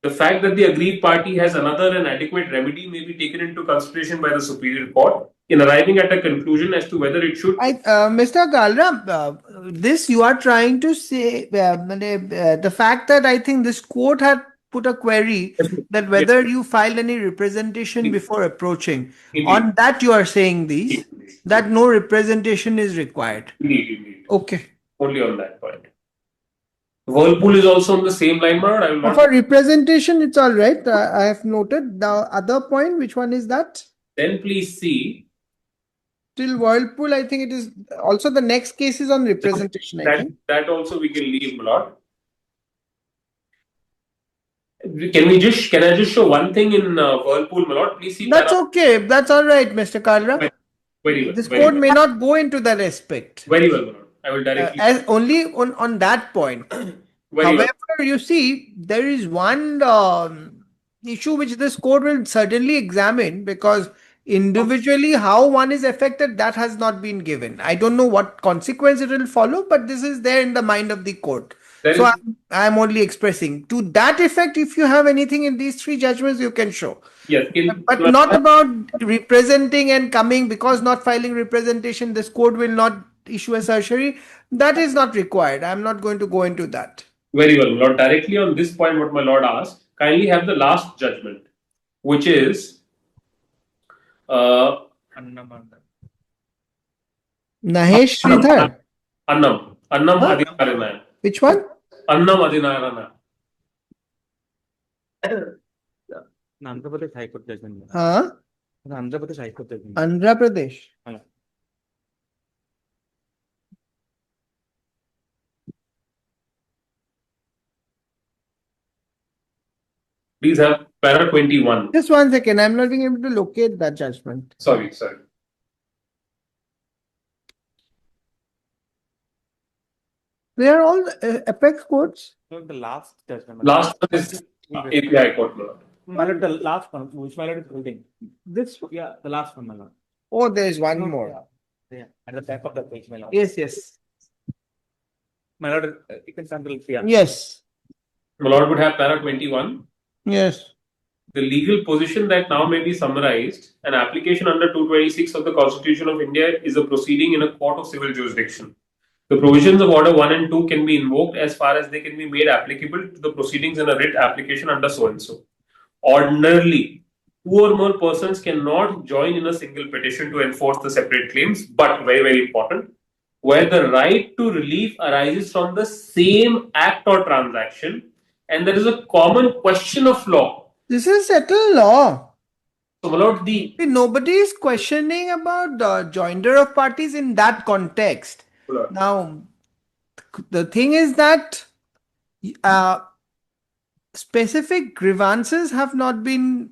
The fact that the aggrieved party has another and adequate remedy may be taken into consideration by the Superior Court in arriving at a conclusion as to whether it should. Mr. Kalra, this you are trying to say, the fact that I think this court had put a query that whether you filed any representation before approaching. Indeed. On that you are saying these, that no representation is required. Indeed. Okay. Only on that point. Whirlpool is also on the same line, Lord. I will not. For representation, it's all right. I have noted. The other point, which one is that? Then please see Till Whirlpool, I think it is also the next case is on representation. I think. that also we can leave, my lord. Can I just show one thing in Whirlpool, my lord? Please see. That's okay. That's all right, Mr. Kalra. Very well. This very court well. may not go into that aspect. Very well, my lord. I will directly. As only on that point. Very However, well. you see, there is one issue which this court will certainly examine, because individually how one is affected, that has not been given. I don't know what consequence it will follow, but this is there in the mind of the court. There So is- I'm only expressing to that effect. If you have anything in these three judgments, you can show. Yes. But not about representing and coming, because not filing representation, this court will not issue a certiorari. That is not required. I'm not going to go into that. Very well, my lord. Directly on this point, what my lord asked, kindly have the last judgment, which is Nahesh Sridhar. Annam Huh? Adinarana. Which one? Annam Adinarana. Andhra Pradesh High Court judgment. Huh? Andhra Pradesh High Court judgment. Andhra Pradesh. Please have para 21. Just 1 second. I'm not being able to locate that judgment. Sorry. They are all apex courts. So the last judgment. Last one is AP High Court, my lord. My lord, the last one, which my lord is holding. This, yeah, the last one, my lord. Oh, there is one more. Yeah, at the back of the page, my lord. Yes. My lord, you can sample. Yeah. Yes. My lord would have para 21. Yes. The legal position that now may be summarized, an application under 226 of the Constitution of India is a proceeding in a court of civil jurisdiction. The provisions of Order 1 and 2 can be invoked as far as they can be made applicable to the proceedings in a writ application under so and so. Ordinarily, 2 or more persons cannot join in a single petition to enforce the separate claims, but very, very important, where the right to relief arises from the same act or transaction and there is a common question of law. This is settled law. So, my lord, Nobody is questioning about the joinder of parties in that context. Now, the thing is that specific grievances have not been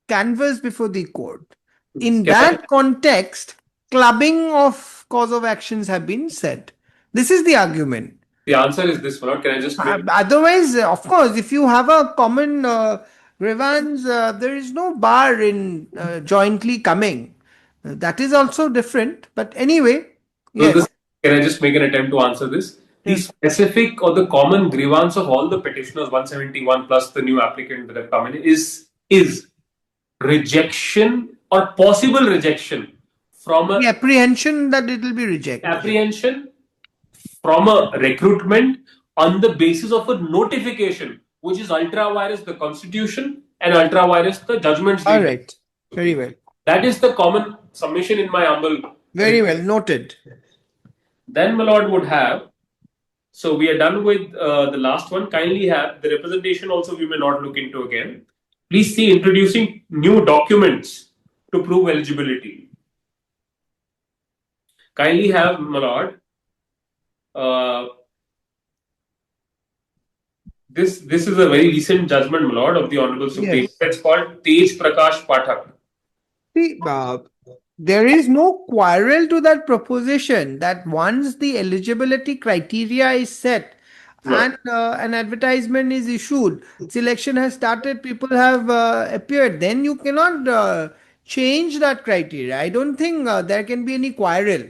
canvassed before the court. In that context, clubbing of cause of actions have been said. This is the argument. the answer is this, my lord. Can I just make... Otherwise, of course, if you have a common grievance, there is no bar in jointly coming. That is also different. But anyway, yes. Can I just make an attempt to answer this? The specific or the common grievance of all the petitioners, 171 plus the new applicant that have come in, is rejection or possible rejection from a... The apprehension that it will be rejected. Apprehension from a recruitment on the basis of a notification, which is ultra vires the constitution and ultra vires the judgments. All right. Very well. That is the common submission in my humble. Very well. Noted. Then my lord would have. So we are done with the last one. Kindly have the representation also we may not look into again. Please see introducing new documents to prove eligibility. Kindly have, my lord, this is a very recent judgment, my lord, of the Honorable Supreme. Yes. It's called Tej Prakash Pathak. See, there is no quarrel to that proposition that once the eligibility criteria is set and an advertisement is issued, selection has started, people have appeared, then you cannot change that criteria. I don't think there can be any quarrel.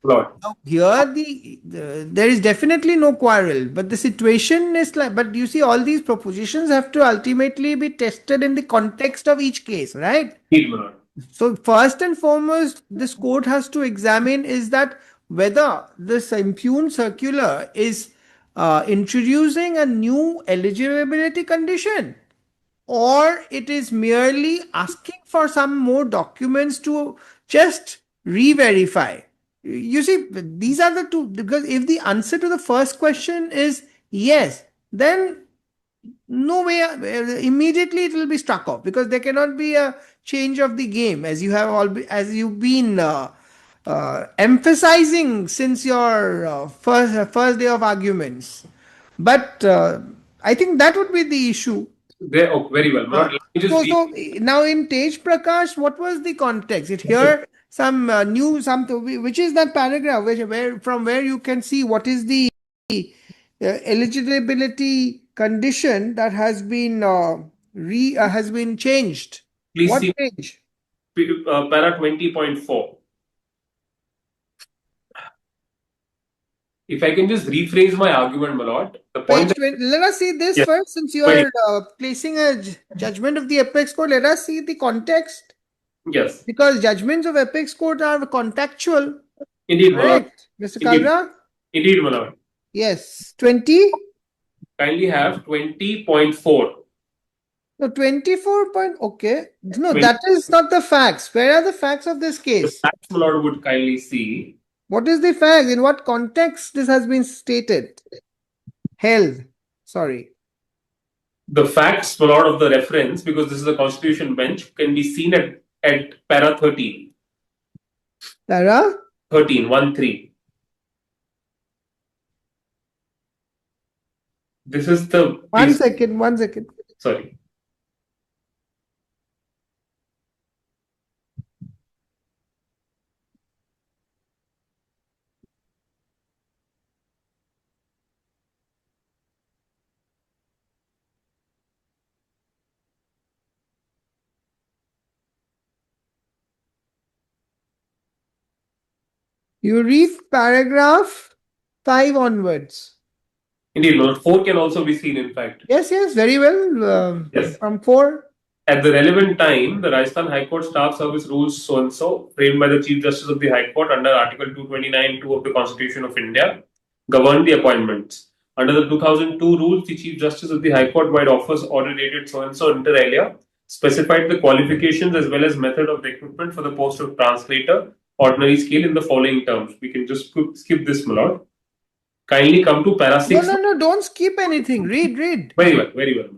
Lord. Now, here there is definitely no quarrel, but the situation is like, but you see, all these propositions have to ultimately be tested in the context of each case, right? Indeed, my lord. So first and foremost, this court has to examine is that whether this impugned circular is introducing a new eligibility condition, or it is merely asking for some more documents to just re-verify. You see, these are the two, because if the answer to the first question is yes, then no way, immediately it will be struck off, because there cannot be a change of the game, as you have as you've been emphasizing since your first day of arguments. But I think that would be the issue. There, oh, very well. My lord, let me just So now in Tej Prakash, what was the context? It here some new something, which is that paragraph from where you can see what is the eligibility condition that has been changed. please What see change? para 20.4. If I can just rephrase my argument, my lord. The point Page 20. Let us see this Yes. first, since you are placing a judgment of the apex court. Let us see the context, yes, because judgments of apex court are contextual. indeed, my lord. Correct, Mr. Indeed. Kalra? Indeed, my lord. Yes. 20? Kindly have 20.4. No, 24 point. Okay. No, 20. that is not the facts. Where are the facts of this The case? facts, my lord, would kindly see. What is the fact? In what context this has been stated? Held. Sorry. The facts, my lord, of the reference, because this is a constitution bench, can be seen at para 13. Tara? 13, 1-3. This is the. One second. Sorry. You read paragraph 5 onwards. Indeed, my lord. 4 can also be seen, in fact. Yes, very well. Yes. From 4. At the relevant time, the Rajasthan High Court Staff Service Rules so-and-so, framed by the Chief Justice of the High Court under Article 229(2) of the Constitution of India, govern the appointments. Under the 2002 rules, the Chief Justice of the High Court, by office order dated so-and-so inter alia, specified the qualifications as well as method of recruitment for the post of translator, ordinary scale, in the following terms. We can just skip this, my lord. Kindly come to para 6. No, don't skip anything. Read. Very well.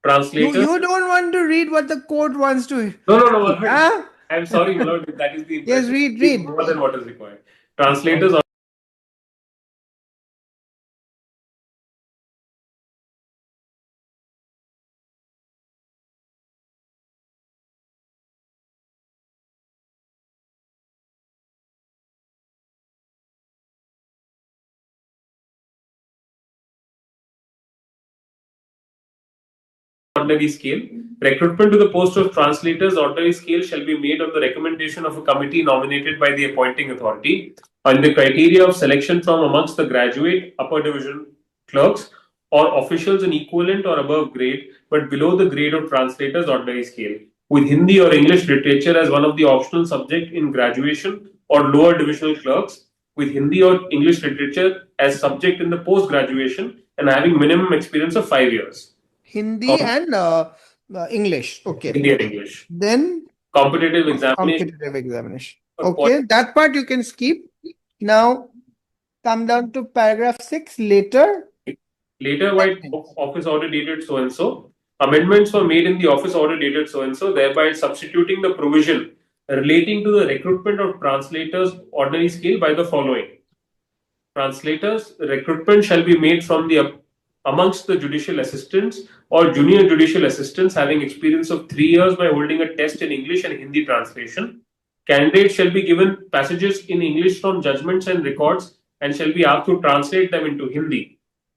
Translators. You don't want to read what the court wants to. No. Huh? I'm sorry, my lord. That is the Yes, impression. read. More than what is required. Translators. Ordinary scale. Recruitment to the post of translators ordinary scale shall be made on the recommendation of a committee nominated by the appointing authority on the criteria of selection from amongst the graduate upper division clerks or officials in equivalent or above grade but below the grade of translators ordinary scale, with Hindi or English literature as one of the optional subject in graduation or lower divisional clerks, with Hindi or English literature as subject in the post graduation and having minimum experience of 5 years. Hindi and English. Okay. Hindi and English. Then Competitive examination. competitive examination. Or Okay, that part you can skip. Now come down to paragraph 6 later. Later, by office order dated so and so, amendments were made in the office order dated so and so, thereby substituting the provision relating to the recruitment of translators ordinary scale by the following. Translators recruitment shall be made from the amongst the judicial assistants or junior judicial assistants having experience of 3 years by holding a test in English and Hindi translation. Candidates shall be given passages in English from judgments and records and shall be asked to translate them into Hindi.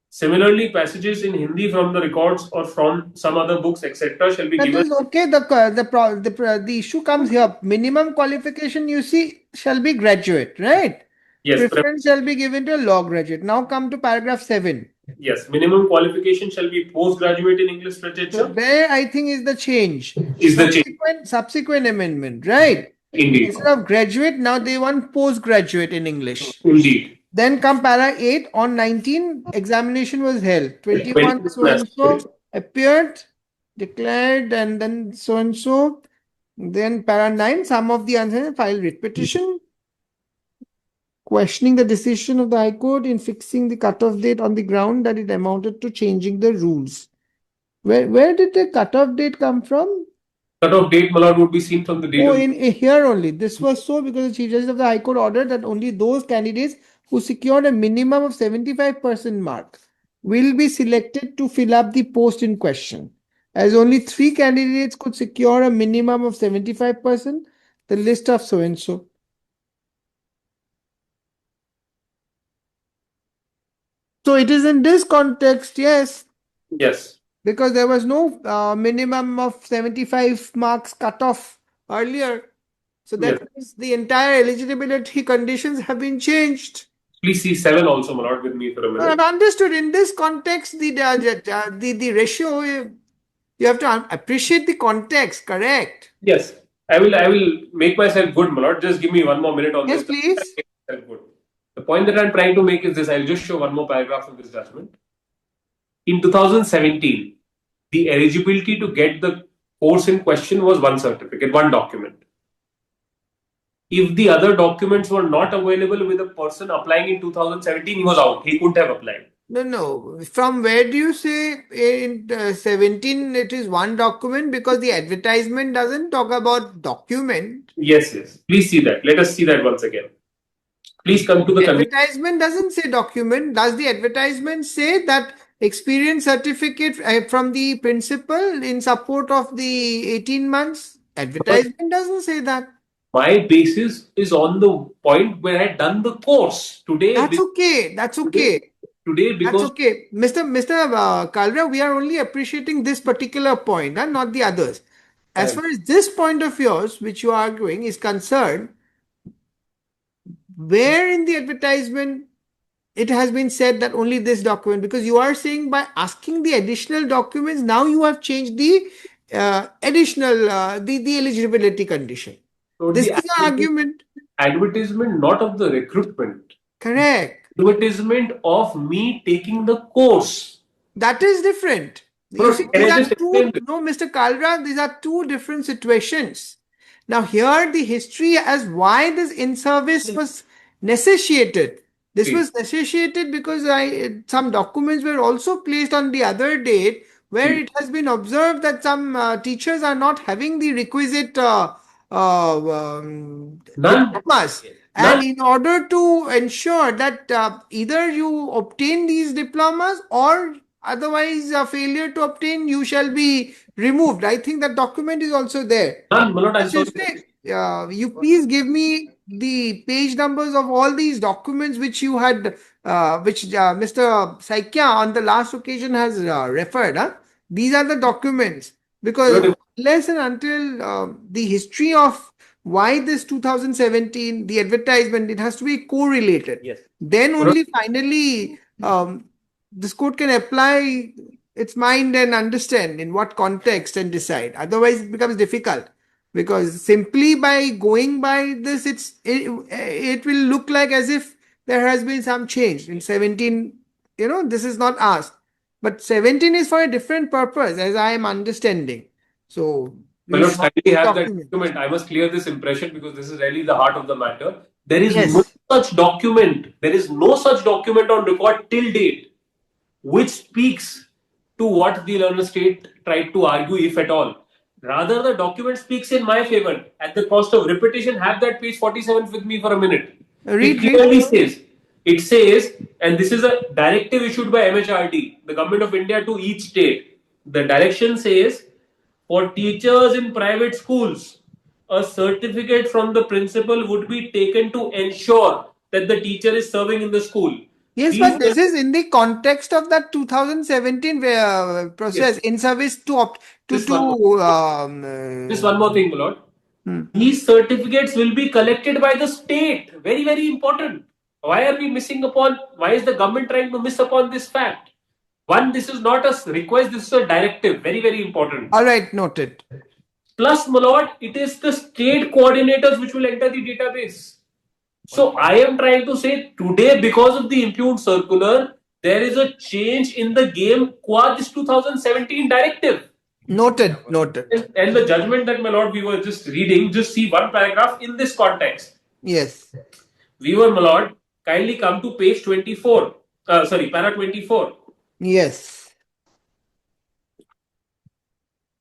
Similarly, passages in Hindi from the records or from some other books, etc., shall be That given. is okay. The issue comes here. Minimum qualification, you see, shall be graduate, right? Yes, Preference shall be given to a law graduate. Now come to paragraph 7. yes. Minimum qualification shall be postgraduate in English So literature. there, I think, is the change. Is the change. Subsequent amendment, right? Indeed. Instead of graduate, now they want postgraduate in English. Indeed. Then come para 8 on 19, examination was held. 21 so and so appeared, declared, and then so and so. Then para 9, some of the answers file writ petition. Questioning the decision of the High Court in fixing the cutoff date on the ground that it amounted to changing the rules. Where did the cutoff date come from? Cutoff date, my lord, would be seen from the date. Oh, of in here only. This was so because the Chief Justice of the High Court ordered that only those candidates who secured a minimum of 75% mark will be selected to fill up the post in question. As only 3 candidates could secure a minimum of 75%, the list of so and so. So it is in this context, yes, Yes. because there was no minimum of 75 marks cut off earlier. So that Yes. means the entire eligibility conditions have been changed. Please see 7 also, my lord, with me for a minute. I've understood in this context the ratio you have to appreciate the context, correct? Yes. I will make myself good, my lord. Just give me one more minute on Yes, this. please. I'll make myself good. The point that I'm trying to make is this. I'll just show one more paragraph of this judgment. In 2017, the eligibility to get the course in question was one certificate, one document. If the other documents were not available with a person applying in 2017, he was out. He couldn't have applied. No. From where do you say in 17 it is one document because the advertisement doesn't talk about document. Yes. Please see that. Let us see that once again. Please come to the Advertisement doesn't say document. Does the advertisement say that experience certificate from the principal in support of the 18 months? Advertisement doesn't say that. My basis is on the point where I had done the course today. That's okay. Today, because That's okay. Mr. Kalra, we are only appreciating this particular point and not the others. As far as this point of yours, which you are arguing, is concerned, where in the advertisement it has been said that only this document, because you are saying by asking the additional documents, now you have changed the the eligibility condition. So This the is the argument. advertisement, not of the recruitment. Correct. Advertisement of me taking the course. That is different. No, You see, can I these are just explain this? no, Mr. Kalra, these are two different situations. Now, here the history as why this in-service was necessitated. This Please. was necessitated because some documents were also placed on the other date where it has been observed that some teachers are not having the requisite diplomas. And in order to ensure that either you obtain these diplomas or otherwise a failure to obtain, you shall be removed. I think that document is also there. You please give me the page numbers of all these documents which you had, which Mr. Saikia on the last occasion has referred. Huh? These are the documents because unless and until the history of why this 2017, the advertisement, it has to be correlated. Yes. Then only finally this court can apply its mind and understand in what context and decide. Otherwise, it becomes difficult because simply by going by this, it will look like as if there has been some change in 17 this is not asked. But 17 is for a different purpose, as I am understanding. So, My we lord, saw kindly have that document. document. I must clear this impression because this is really the heart of the matter. There is no Yes. such document. There is no such document on record till date which speaks to what the learned state tried to argue, if at all. Rather, the document speaks in my favor. At the cost of repetition, have that page 47 with me for a minute. It Read. clearly says, and this is a directive issued by MHRD, the Government of India, to each state. The direction says, for teachers in private schools, a certificate from the principal would be taken to ensure that the teacher is serving in the school. Yes, These but this is in the context of that 2017 process Yes. in service to Just one more thing, my lord. These certificates will be collected by the state. Very, very important. Why are we missing upon? Why is the government trying to miss upon this fact? One, this is not a request, this is a directive. Very, very important. All right, noted. Plus, my lord, it is the state coordinators which will enter the database. So I am trying to say today, because of the impugned circular, there is a change in the game qua this 2017 directive. Noted. And the judgment that, my lord, we were just reading, just see one paragraph in this context. Yes. Viewer, my lord, kindly come to page 24. Para 24. Yes.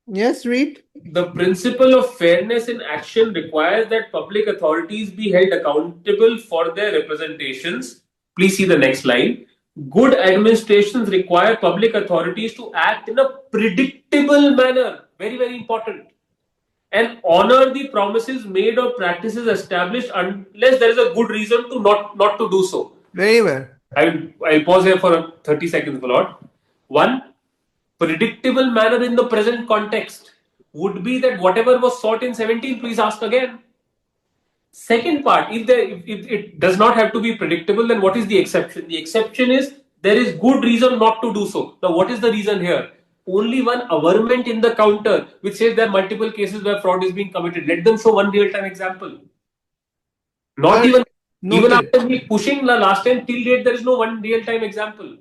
Yes, read. The principle of fairness in action requires that public authorities be held accountable for their representations. Please see the next line. Good administrations require public authorities to act in a predictable manner. Very, very important. And honor the promises made or practices established unless there is a good reason to not to do so. Very well. I'll pause here for 30 seconds, my lord. One, predictable manner in the present context would be that whatever was sought in 17, please ask again. Second part, if it does not have to be predictable, then what is the exception? The exception is there is good reason not to do so. Now, what is the reason here? Only one averment in the counter which says there are multiple cases where fraud is being committed. Let them show one real-time example. Not even after me pushing the last time till date, there is no one real-time example.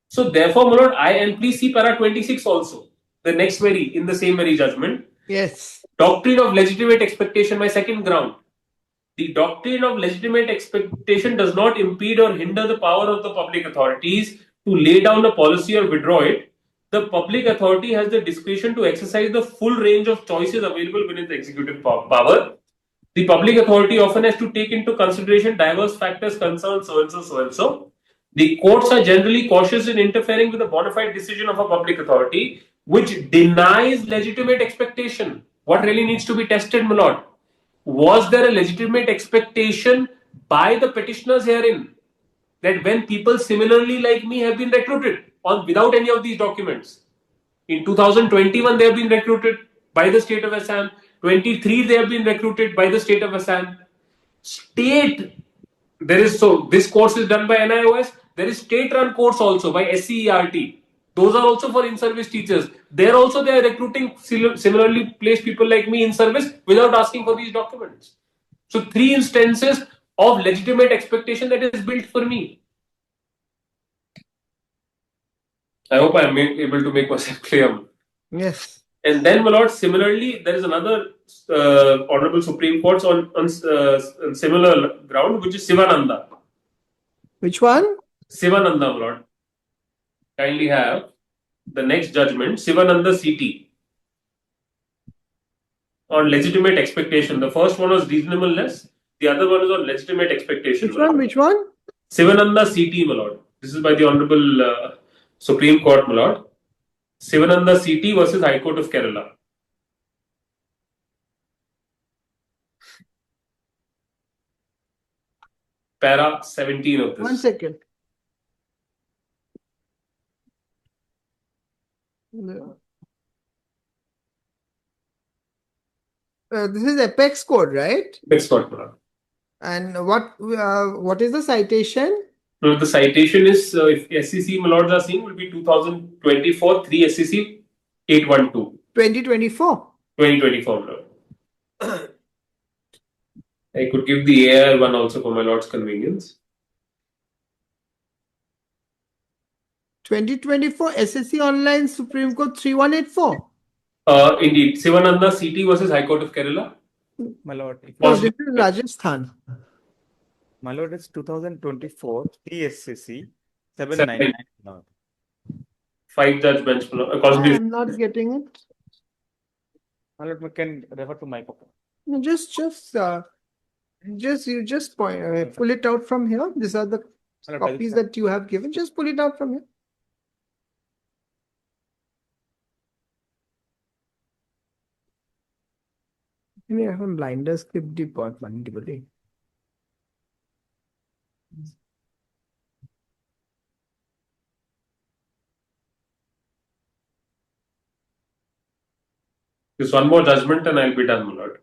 So therefore, my lord, and please see para 26 also, the next in the same very judgment. Yes. Doctrine of legitimate expectation, my second ground. The doctrine of legitimate expectation does not impede or hinder the power of the public authorities to lay down a policy or withdraw it. The public authority has the discretion to exercise the full range of choices available within the executive power. The public authority often has to take into consideration diverse factors, concerns, so and so, so and so. The courts are generally cautious in interfering with the bona fide decision of a public authority which denies legitimate expectation. What really needs to be tested, my lord? Was there a legitimate expectation by the petitioners herein that when people similarly like me have been recruited without any of these documents? In 2021, they have been recruited by the state of Assam. 23, they have been recruited by the state of Assam. This course is done by NIOS. There is state-run course also by SCERT. Those are also for in-service teachers. There also they are recruiting similarly placed people like me in service without asking for these documents. So 3 instances of legitimate expectation that is built for me. I hope I am able to make myself clear. Yes. And then, my lord, similarly, there is another Honorable Supreme Court on similar ground, which is Sivananda. Which one? Sivananda, my lord. Kindly have the next judgment, Sivananda CT. On legitimate expectation. The first one was reasonableness. The other one is on legitimate expectation. Which one? Sivananda CT, my lord. This is by the Honorable Supreme Court, my lord. Sivananda CT versus High Court of Kerala. Para 17 of this. 1 second. This is Apex code, right? Apex code, my lord. And what is the citation? No, the citation is, if SEC, my lords are seeing, will be 2024 3 SEC 812. 2024? 2024, my lord. I could give the AR one also for my lord's convenience. 2024 SSC Online Supreme Court 3184. Indeed. Sivananda CT versus High Court of Kerala. My lord, if No, Was- this is Rajasthan. my lord, it's 2024 TSCC Seven. 799. No. 5-judge bench. I Constitution. am not getting it. My lord, we can refer to my copy. No, you just pull it out from here. These are the My lord, copies that you have given. Just pull it out from here. আমি এখন blender script দি বানিয়ে দিব দেই Just one more judgment and I'll be done, my lord.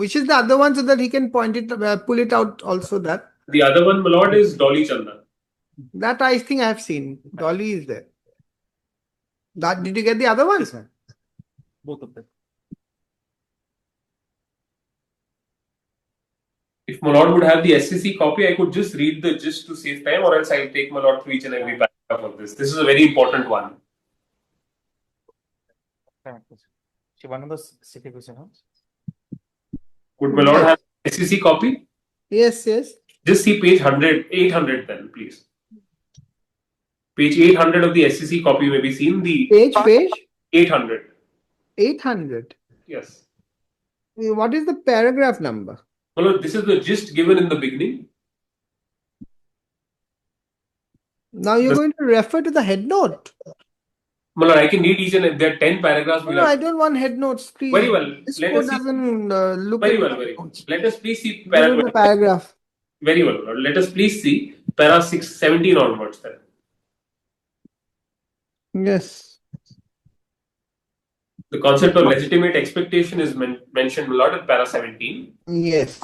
which is the other one so that he can pull it out also that The other one, my lord, is Dolly Chanda. that I think I have seen. Dolly is there. That did you get the other one? Yes, ma'am. Both of them. If my lord would have the SCC copy, I could just read the gist to save time, or else I'll take my lord through each and every paragraph of this. This is a very important one. One of the city questions. Would my lord have SCC copy? Yes, yes. Just see page 800 then, please. Page 800 of the SCC copy may be seen. The Page 800. 800. Yes. What is the paragraph number? My lord, this is the gist given in the beginning. Now you're going to refer to the head note. My lord, I can read each and there are 10 paragraphs. No, I don't want head notes, please. Very well. This Let code us see. doesn't look Very at well, the very well. notes. Let us please see Give me the paragraph. Very well, my lord. Let us please see para 617 onwards then. Yes. The concept of legitimate expectation is mentioned, my lord, in para 17. Yes.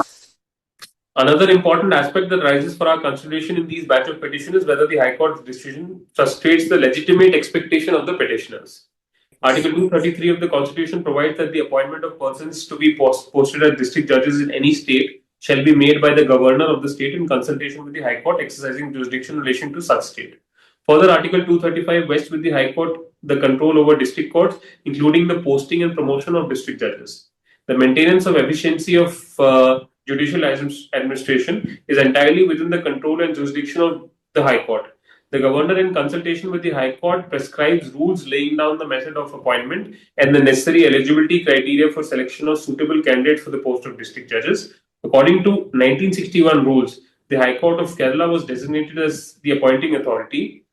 Another important aspect that rises for our consideration in these batch of petitions is whether the High Court's decision frustrates the legitimate expectation of the petitioners. Article 233 of the Constitution provides that the appointment of persons to be posted as district judges in any state shall be made by the governor of the state in consultation with the High Court exercising jurisdiction in relation to such state. Further, Article 235 vests with the High Court the control over district courts, including the posting and promotion of district judges. The maintenance of efficiency of judicial administration is entirely within the control and jurisdiction of the High Court. The governor, in consultation with the High Court, prescribes rules laying down the method of appointment and the necessary eligibility criteria for selection of suitable candidates for the post of district judges. According to 1961 rules, the High Court of Kerala was designated as the appointing authority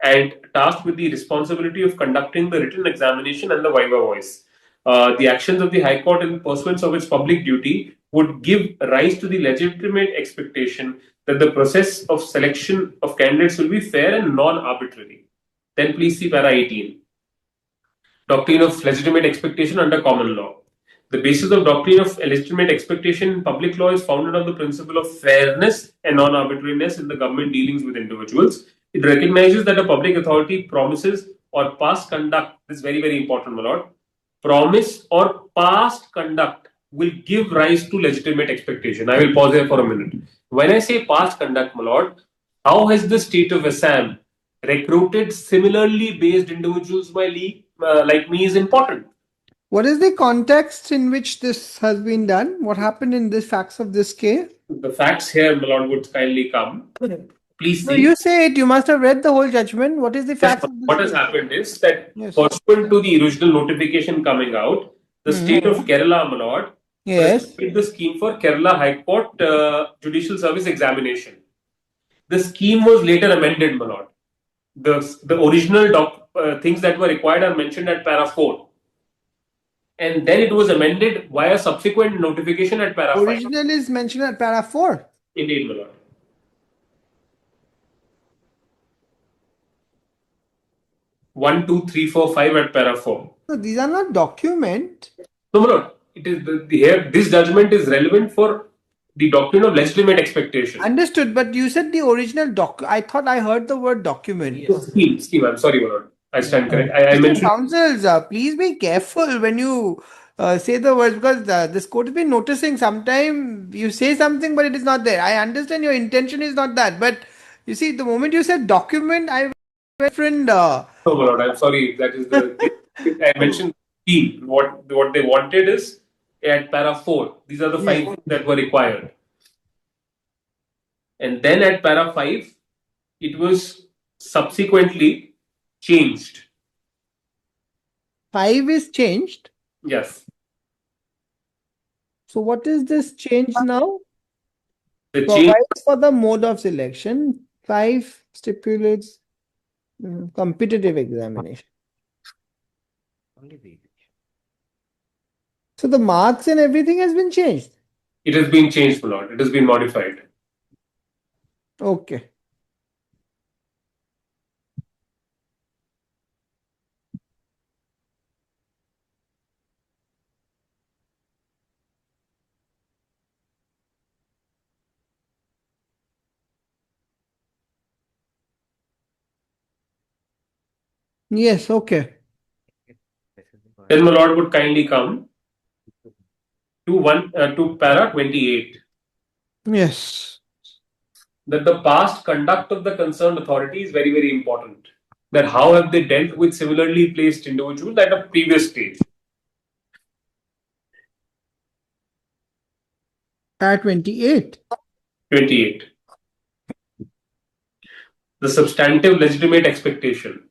and tasked with the responsibility of conducting the written examination and the viva voice. The actions of the High Court in pursuance of its public duty would give rise to the legitimate expectation that the process of selection of candidates will be fair and non-arbitrary. Then please see para 18. Doctrine of legitimate expectation under common law. The basis of doctrine of legitimate expectation in public law is founded on the principle of fairness and non-arbitrariness in the government dealings with individuals. It recognizes that a public authority promises or past conduct, this is very, very important, my lord, promise or past conduct will give rise to legitimate expectation. I will pause here for a minute. When I say past conduct, my lord, how has the state of Assam recruited similarly based individuals like me is important. What is the context in which this has been done? What happened in the facts of this case? The facts here, my lord, would kindly come. Please No, see. you say it. You must have read the whole judgment. What is the facts of this What has case? happened is that Yes. pursuant to the original notification coming out, the state of Kerala, my lord, Yes. prescribed the scheme for Kerala High Court Judicial Service Examination. The scheme was later amended, my lord. The original things that were required are mentioned at para 4. And then it was amended via subsequent notification at para 5. Original is mentioned at para 4. Indeed, my lord. One, two, three, four, five at para 4. No, these are not document. No, my lord. It is here. This judgment is relevant for the doctrine of legitimate expectation. Understood, but you said the original I thought I heard the word document. Scheme. I'm sorry, my lord. I stand correct. I Mr. mentioned. Counsels, please be careful when you say the words because this court has been noticing sometimes you say something but it is not there. I understand your intention is not that, but you see, the moment you said document, I different. No, my lord, I'm sorry. That is the. I mentioned scheme. What they wanted is at para 4. These are the Yeah. 5 things that were required. And then at para 5, it was subsequently changed. 5 is changed. Yes. So what is this change now? The change. Provides for the mode of selection. 5 stipulates competitive examination. So the marks and everything has been changed. It has been changed, my lord. It has been modified. Okay. Yes, okay. Then my lord would kindly come to para 28. Yes. That the past conduct of the concerned authority is very, very important. That how have they dealt with similarly placed individuals at a previous stage. At 28. 28. The substantive legitimate expectation.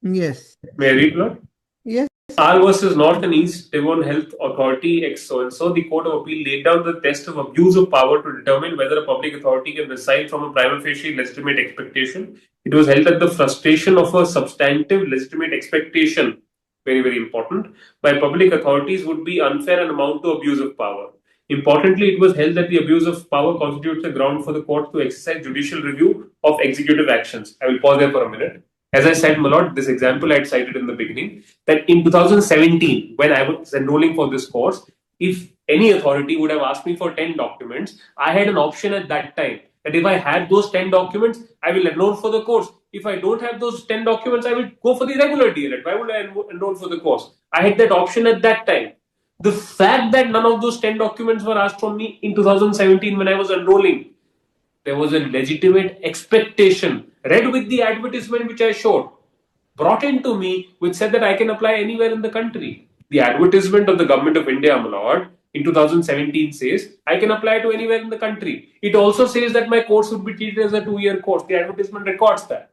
Yes. May I read, Lord? Yes. R versus North and East Devon Health Authority X so and so, the Court of Appeal laid down the test of abuse of power to determine whether a public authority can reside from a prima facie legitimate expectation. It was held that the frustration of a substantive legitimate expectation, very, very important, by public authorities would be unfair and amount to abuse of power. Importantly, it was held that the abuse of power constitutes a ground for the court to exercise judicial review of executive actions. I will pause there for a minute. As I said, Malot, this example I had cited in the beginning, that in 2017, when I was enrolling for this course, if any authority would have asked me for 10 documents, I had an option at that time that if I had those 10 documents, I will enroll for the course. If I don't have those 10 documents, I will go for the regular D.El.Ed. Why would I enroll for the course? I had that option at that time. The fact that none of those 10 documents were asked from me in 2017 when I was enrolling, there was a legitimate expectation, read with the advertisement which I showed, brought into me, which said that I can apply anywhere in the country. The advertisement of the government of India, my lord, in 2017 says I can apply to anywhere in the country. It also says that my course would be treated as a 2-year course. The advertisement records that.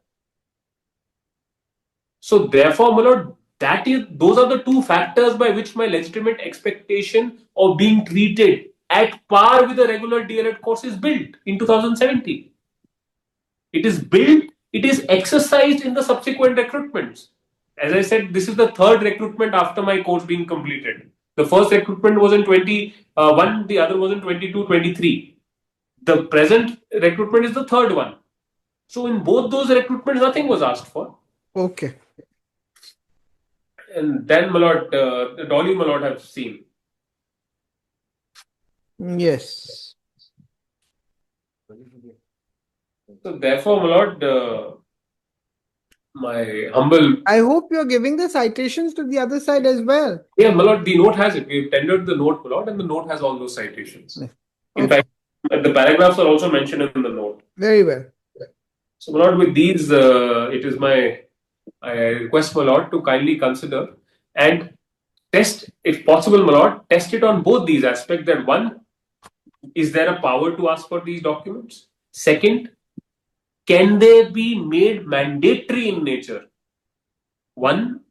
So therefore, my lord, those are the two factors by which my legitimate expectation of being treated at par with a regular D.El.Ed course is built in 2017. It is built, it is exercised in the subsequent recruitments. As I said, this is the third recruitment after my course being completed. The first recruitment was in 21, the other was in 22, 23. The present recruitment is the third one. So in both those recruitments, nothing was asked for. Okay. And then, my lord, the Dolly, my lord, have seen. Yes. So therefore, my lord, my humble. I hope you're giving the citations to the other side as well. Yeah, my lord, the note has it. We've tendered the note, my lord, and the note has all those citations. Okay. In fact, the paragraphs are also mentioned in the note. Very well. So, my lord, with these, it is I request, my lord, to kindly consider and test, if possible, my lord, test it on both these aspects. That one, is there a power to ask for these documents? Second, can they be made mandatory in nature? One,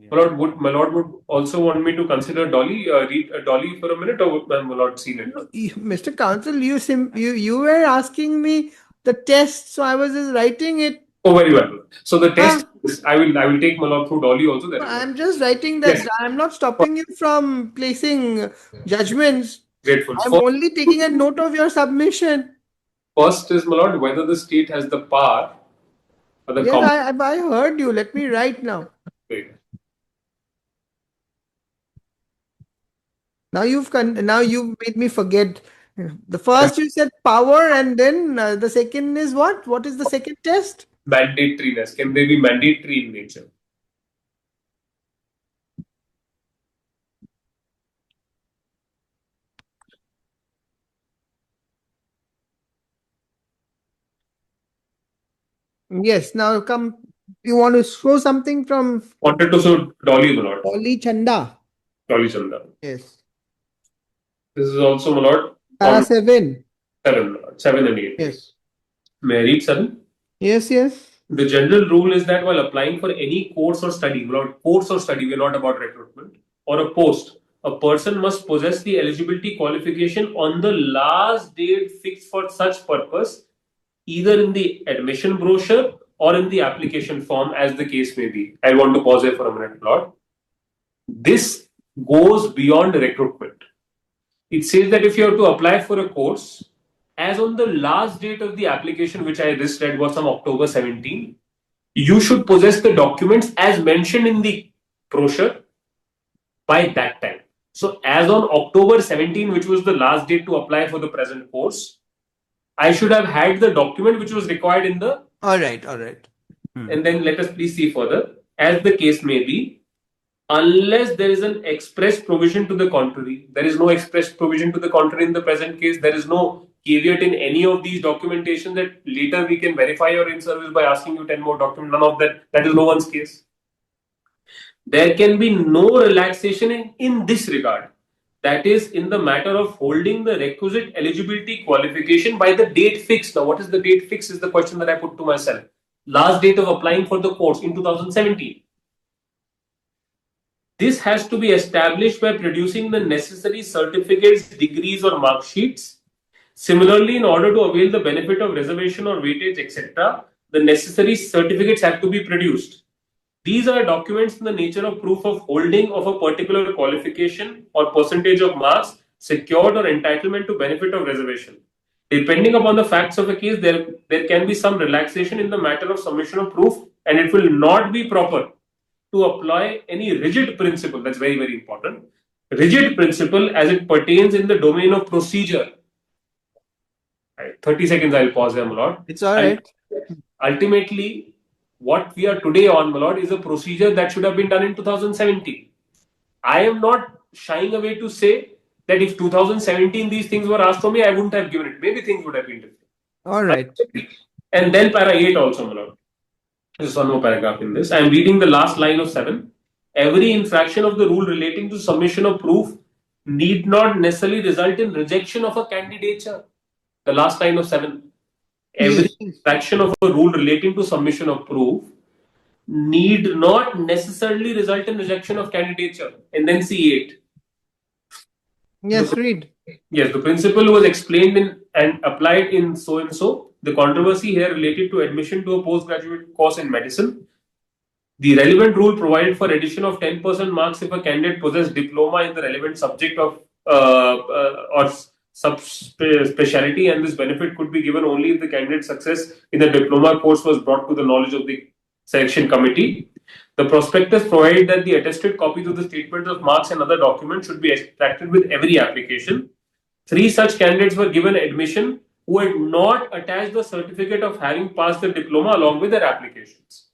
my lord would also want me to consider Dolly, read Dolly for a minute, or would my lord seen it? No, Mr. Counsel, you were asking me the test, so I was just writing it. Oh, very well. So the test is, I will take my lord through Dolly also. That I'm just writing that. Yes. I'm not stopping you from placing judgments. Grateful. I'm only taking a note of your submission. First is, my lord, whether the state has the power or the Yes, I heard you. Let me write now. Wait. Now you've made me forget. The first you said power, and then the second is what? What is the second test? Mandatoriness. Can they be mandatory in nature? Yes, now come. You want to show something from Wanted to show Dolly, my lord. Oli Chanda? Dolly Chanda. Yes. This is also, my lord, Para on 7. 7, my lord, 7 and 8. Yes. May I read 7? Yes, yes. The general rule is that while applying for any course or study, we're not about recruitment, or a post, a person must possess the eligibility qualification on the last date fixed for such purpose, either in the admission brochure or in the application form, as the case may be. I want to pause here for a minute, Lord. This goes beyond recruitment. It says that if you have to apply for a course, as on the last date of the application, which I just read was some October 17, you should possess the documents as mentioned in the brochure by that time. So, as on October 17, which was the last date to apply for the present course, I should have had the document which was required in the. All right, all right. And then let us please see further. As the case may be, unless there is an express provision to the contrary, there is no express provision to the contrary in the present case, there is no caveat in any of these documentation that later we can verify your in service by asking you 10 more documents. None of that. That is no one's case. There can be no relaxation in this regard. That is, in the matter of holding the requisite eligibility qualification by the date fixed. Now, what is the date fixed is the question that I put to myself. Last date of applying for the course in 2017. This has to be established by producing the necessary certificates, degrees, or mark sheets. Similarly, in order to avail the benefit of reservation or weightage, etc., the necessary certificates have to be produced. These are documents in the nature of proof of holding of a particular qualification or percentage of marks secured or entitlement to benefit of reservation. Depending upon the facts of a case, there can be some relaxation in the matter of submission of proof, and it will not be proper to apply any rigid principle. That's very, very important. Rigid principle as it pertains in the domain of procedure. 30 seconds, I'll pause there, my lord. It's all right. Ultimately, what we are today on, my lord, is a procedure that should have been done in 2017. I am not shying away to say that if 2017 these things were asked for me, I wouldn't have given it. Maybe things would have been different. All right. And then para 8 also, my lord. There's one more paragraph in this. I am reading the last line of 7. Every infraction of the rule relating to submission of proof need not necessarily result in rejection of a candidature. The last line of 7. Every infraction of a rule relating to submission of proof need not necessarily result in rejection of candidature. And then C8. Yes, read. Yes, the principle was explained in and applied in so and so. The controversy here related to admission to a postgraduate course in medicine. The relevant rule provided for addition of 10% marks if a candidate possesses diploma in the relevant subject of or subspecialty, and this benefit could be given only if the candidate's success in the diploma course was brought to the knowledge of the selection committee. The prospectus provided that the attested copies of the statements of marks and other documents should be extracted with every application. 3 such candidates were given admission who had not attached the certificate of having passed the diploma along with their applications.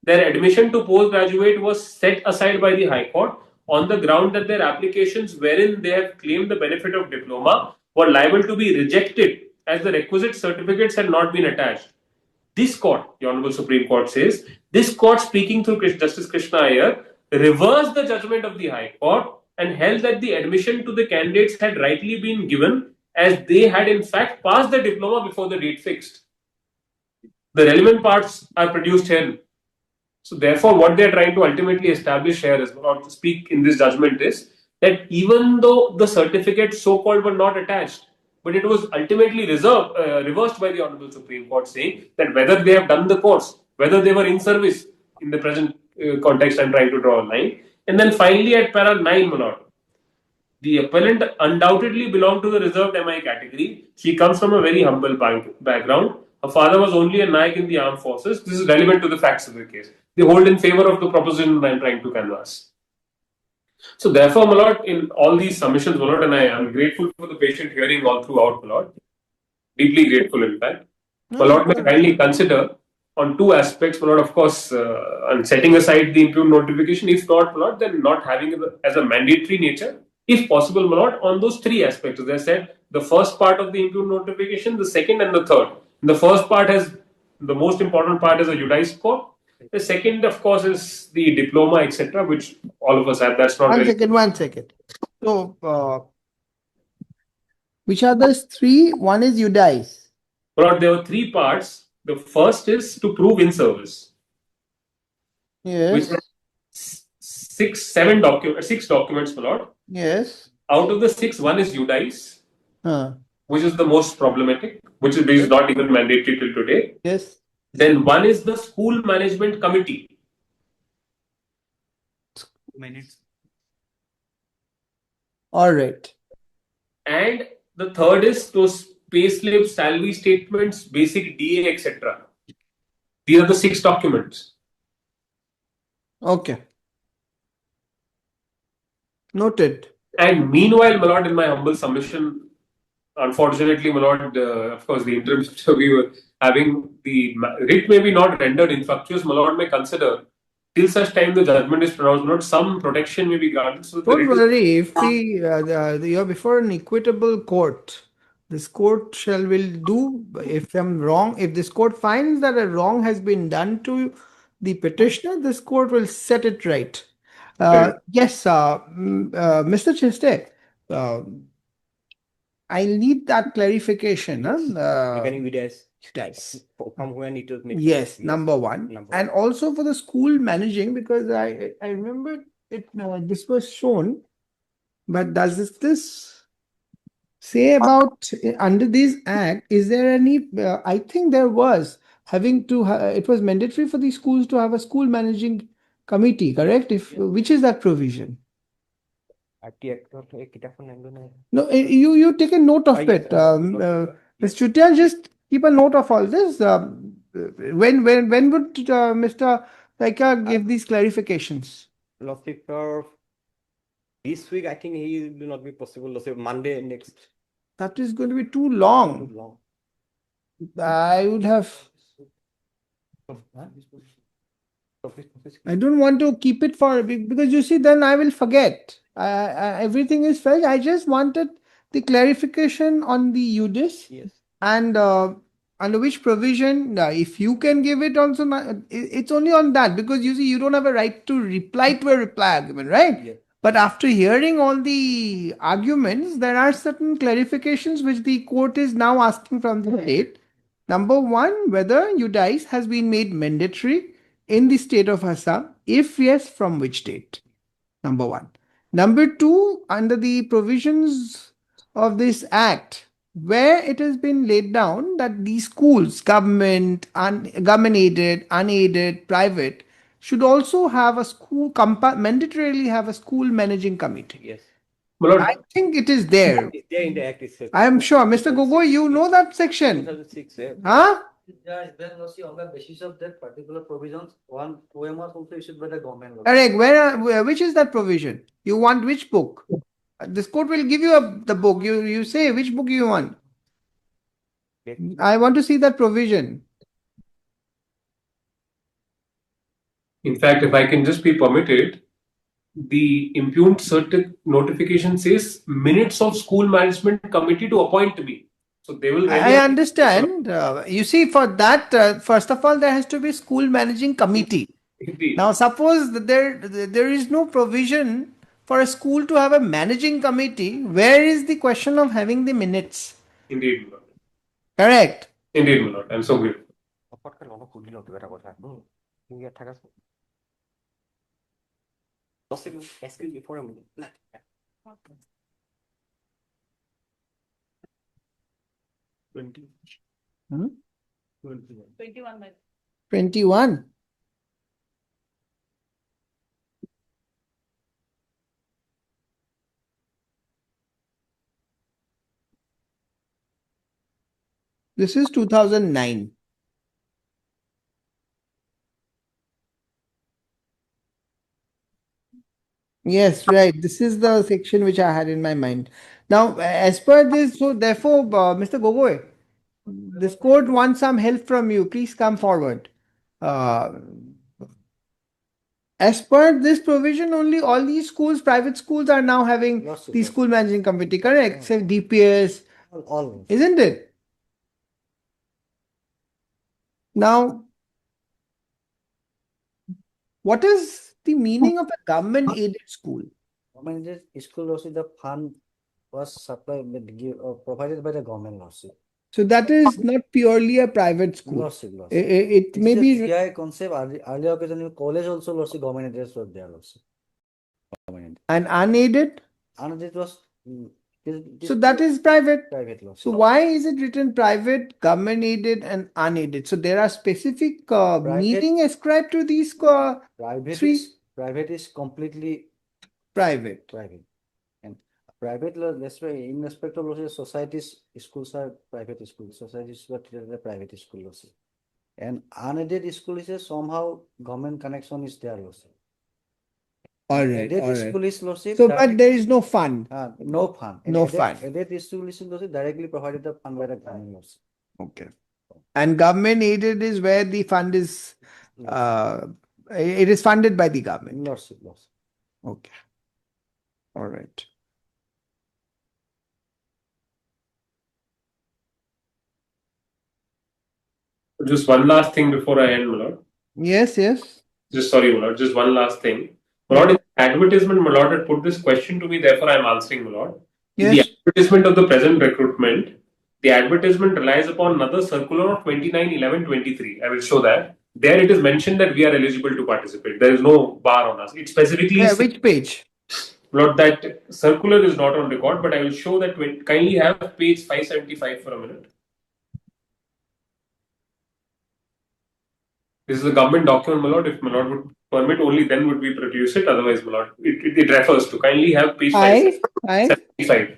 Their admission to postgraduate was set aside by the High Court on the ground that their applications wherein they have claimed the benefit of diploma were liable to be rejected as the requisite certificates had not been attached. This court, the Honorable Supreme Court says, this court, speaking through Justice Krishna Iyer, reversed the judgment of the High Court and held that the admission to the candidates had rightly been given as they had in fact passed the diploma before the date fixed. The relevant parts are produced here. So therefore, what they are trying to ultimately establish here is, or to speak in this judgment, is that even though the certificates so-called were not attached, but it was ultimately reversed by the Honorable Supreme Court, saying that whether they have done the course, whether they were in service in the present context, I'm trying to draw a line. And then finally at para 9, my lord, the appellant undoubtedly belonged to the reserved MI category. She comes from a very humble background. Her father was only a Naik in the armed forces. This is relevant to the facts of the case. They hold in favor of the proposition I'm trying to canvass. So therefore, my lord, in all these submissions, my lord, and I am grateful for the patient hearing all throughout, my lord. Deeply grateful, in fact. My lord, may kindly consider on 2 aspects, my lord, of course, and setting aside the improved notification. If not, my lord, then not having it as a mandatory nature. If possible, my lord, on those 3 aspects. As I said, the first part of the improved notification, the second and the third. The first part has The most important part is a UDISE score. The second, of course, is the diploma, etc., which all of us have. That's not really. One second. So, which are those three? One is UDISE. But there were three parts. The first is to prove in service, which Yes. is six documents, my lord. Yes. Out of the six, one is UDISE, Huh. which is the most problematic, which is not even mandatory till today. Yes. Then one is the school management committee. Minutes. All right. And the third is those payslips, salary statements, basic DA, etc. These are the six documents. Okay. Noted. And meanwhile, my lord, in my humble submission, unfortunately, my lord, of course, the interim we were having the writ may be not rendered infructuous, my lord may consider till such time the judgment is pronounced, not some protection may be granted. So the Don't writ is- worry. If you're before an equitable court, this court will do. If I'm wrong, if this court finds that a wrong has been done to the petitioner, this court will set it right. Yes, Mr. Chiste, I need that clarification. Regarding UDISE, UDISE. from when it was made. Yes, number one. Number And also for the school managing, because I remember it, this was shown, but does this say about under this act, is there any, I think there was having to, it was mandatory for the schools to have a school managing committee, correct? Which is that provision? No, you take a note of yes, it. Mr. Chutia, just keep a note of all this. When would Mr. Taika give these clarifications? Lordship, for this week, I think he will not be possible. Lordship, Monday next. That is going to be too long. Too long. I would have. I don't want to keep it for because you see, then I will forget. Everything is fresh. I just wanted the clarification on the UDIS. Yes. And under which provision, if you can give it also, it's only on that because you see, you don't have a right to reply to a reply argument, right? Yes. But after hearing all the arguments, there are certain clarifications which the court is now asking from the state. Number one, whether UDISE has been made mandatory in the state of Assam. If yes, from which state? Number one. Number two, under the provisions of this act, where it has been laid down that these schools, government, government aided, unaided, private, should also have a school, mandatorily have a school managing committee. Yes. My lord, I think it is there. It's there in the act itself. I am sure. Mr. Gogoi, you know that section. 2006, yeah. Huh? Then see on the basis of that particular provisions, one poem was also issued by the government. Correct. Which is that provision? You want which book? This court will give you the book. You say which book you want. I want to see that provision. in fact, if I can just be permitted, the impugned certain notification says minutes of school management committee to appoint me. So they will. I understand. You see, for that, first of all, there has to be school managing committee. Indeed. Now, suppose that there is no provision for a school to have a managing committee. Where is the question of having the minutes? Indeed, my lord. Correct. Indeed, my lord. I'm so grateful. Excuse me for a minute. 20. Hmm? 21. 21. This is 2009. Yes, right. This is the section which I had in my mind. Now, as per this, so therefore, Mr. Gogoi, this court wants some help from you. Please come forward. As per this provision, only all these schools, private schools, are now having the school managing committee, correct? Say DPS, All. isn't it? Now, what is the meaning of a government-aided school? Government school lordship, the fund was supplied provided by the government lordship. So that is not purely a private school. Lordship, I- lordship. It may It's a be GI concept. Earlier occasion college also lordship, government address was there lordship. an unaided. And it was So that is private. private lordship. So why is it written private, government-aided, and unaided? So there are specific meaning ascribed to these three. Private is completely Private. private. And private, in respect of lordship, societies, schools are private schools. Societies were treated as a private school lordship. And unaided school is a somehow government connection is there lordship. All right. Aided All right. school is lordship. So, but there is no fund. No fund. No fund. Aided school is lordship directly provided the fund by the government lordship. Okay. And government-aided is where the fund is. It is funded by the government. Lordship. Okay. All right. Just one last thing before I end, my lord. Yes. Yes. Just sorry, my lord. Just one last thing. My lord, in the advertisement, my lord had put this question to me, therefore I am answering, my lord. In the Yes. advertisement of the present recruitment, the advertisement relies upon another circular of 29/11/23. I will show that. There it is mentioned that we are eligible to participate. There is no bar on us. It specifically Yeah, says, which page? Lord, that circular is not on record, but I will show that. Kindly have page 575 for a minute. This is a government document, my lord. If my lord would permit, only then would we produce it. Otherwise, my lord, it refers to. Kindly have page I. 575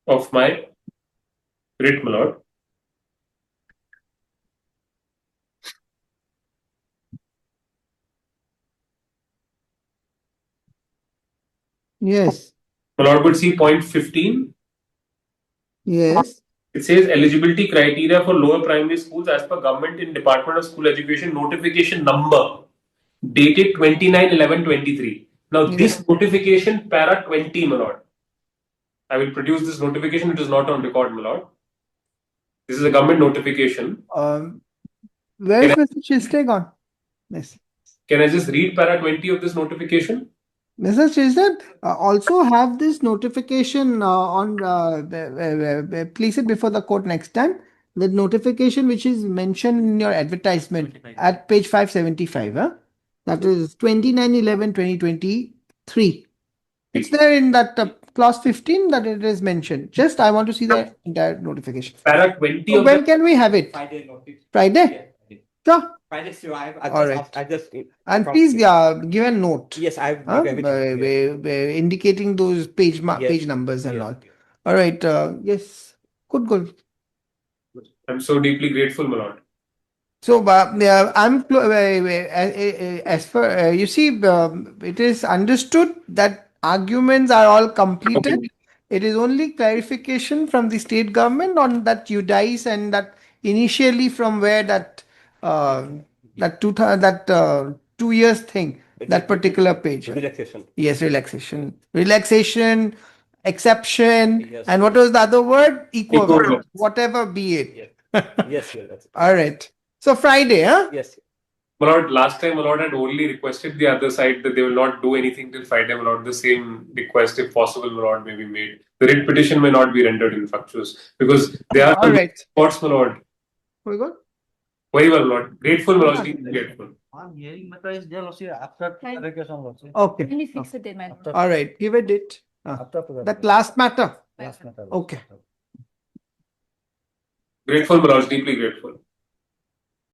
of my writ, my lord. Yes. My lord would see point 15. Yes. It says eligibility criteria for lower primary schools as per government in Department of School Education notification number dated 29/11/23. Now this notification para 20, my lord. I will produce this notification. It is not on record, my lord. This is a government notification. Where is Mr. Chisde gone? Yes. Can I just read para 20 of this notification? Mr. Chisde, also have this notification place it before the court next time. The notification which is mentioned in your advertisement at page 575. That is 29/11/2023. It's there in that clause 15 that it is mentioned. Just I want to see the entire notification. Para 20 So of when can we have it? Friday notice. Friday? Sure. Friday, so I All just, right. I just. And please give a note. Yes, I've Huh? got everything. Indicating those page Yes. page numbers and Yes. all. All right. Yes. Good. I'm so deeply grateful, my lord. So I'm as for you see, it is understood that arguments are all completed. It is only clarification from the state government on that UDISE and that initially from where that 2 years thing, that particular page. Relaxation. Yes, relaxation, exception, Yes. and what was the other word? Equivalence, Equivalence. whatever be it. Yes. Yes, that's it. All right. So Friday, huh? Yes. My lord, last time my lord had only requested the other side that they will not do anything till Friday. My lord, the same request, if possible, my lord, may be made. The writ petition may not be rendered infructuous because they are All right. spots, my lord. We good? Very well, my lord. Grateful, my lord. Deeply grateful. One hearing matter is there lordship after clarification lordship. Okay. Can we fix the date, my lord? All right. Give a date. After That last matter. last matter. Okay. Grateful, my lord. Deeply grateful.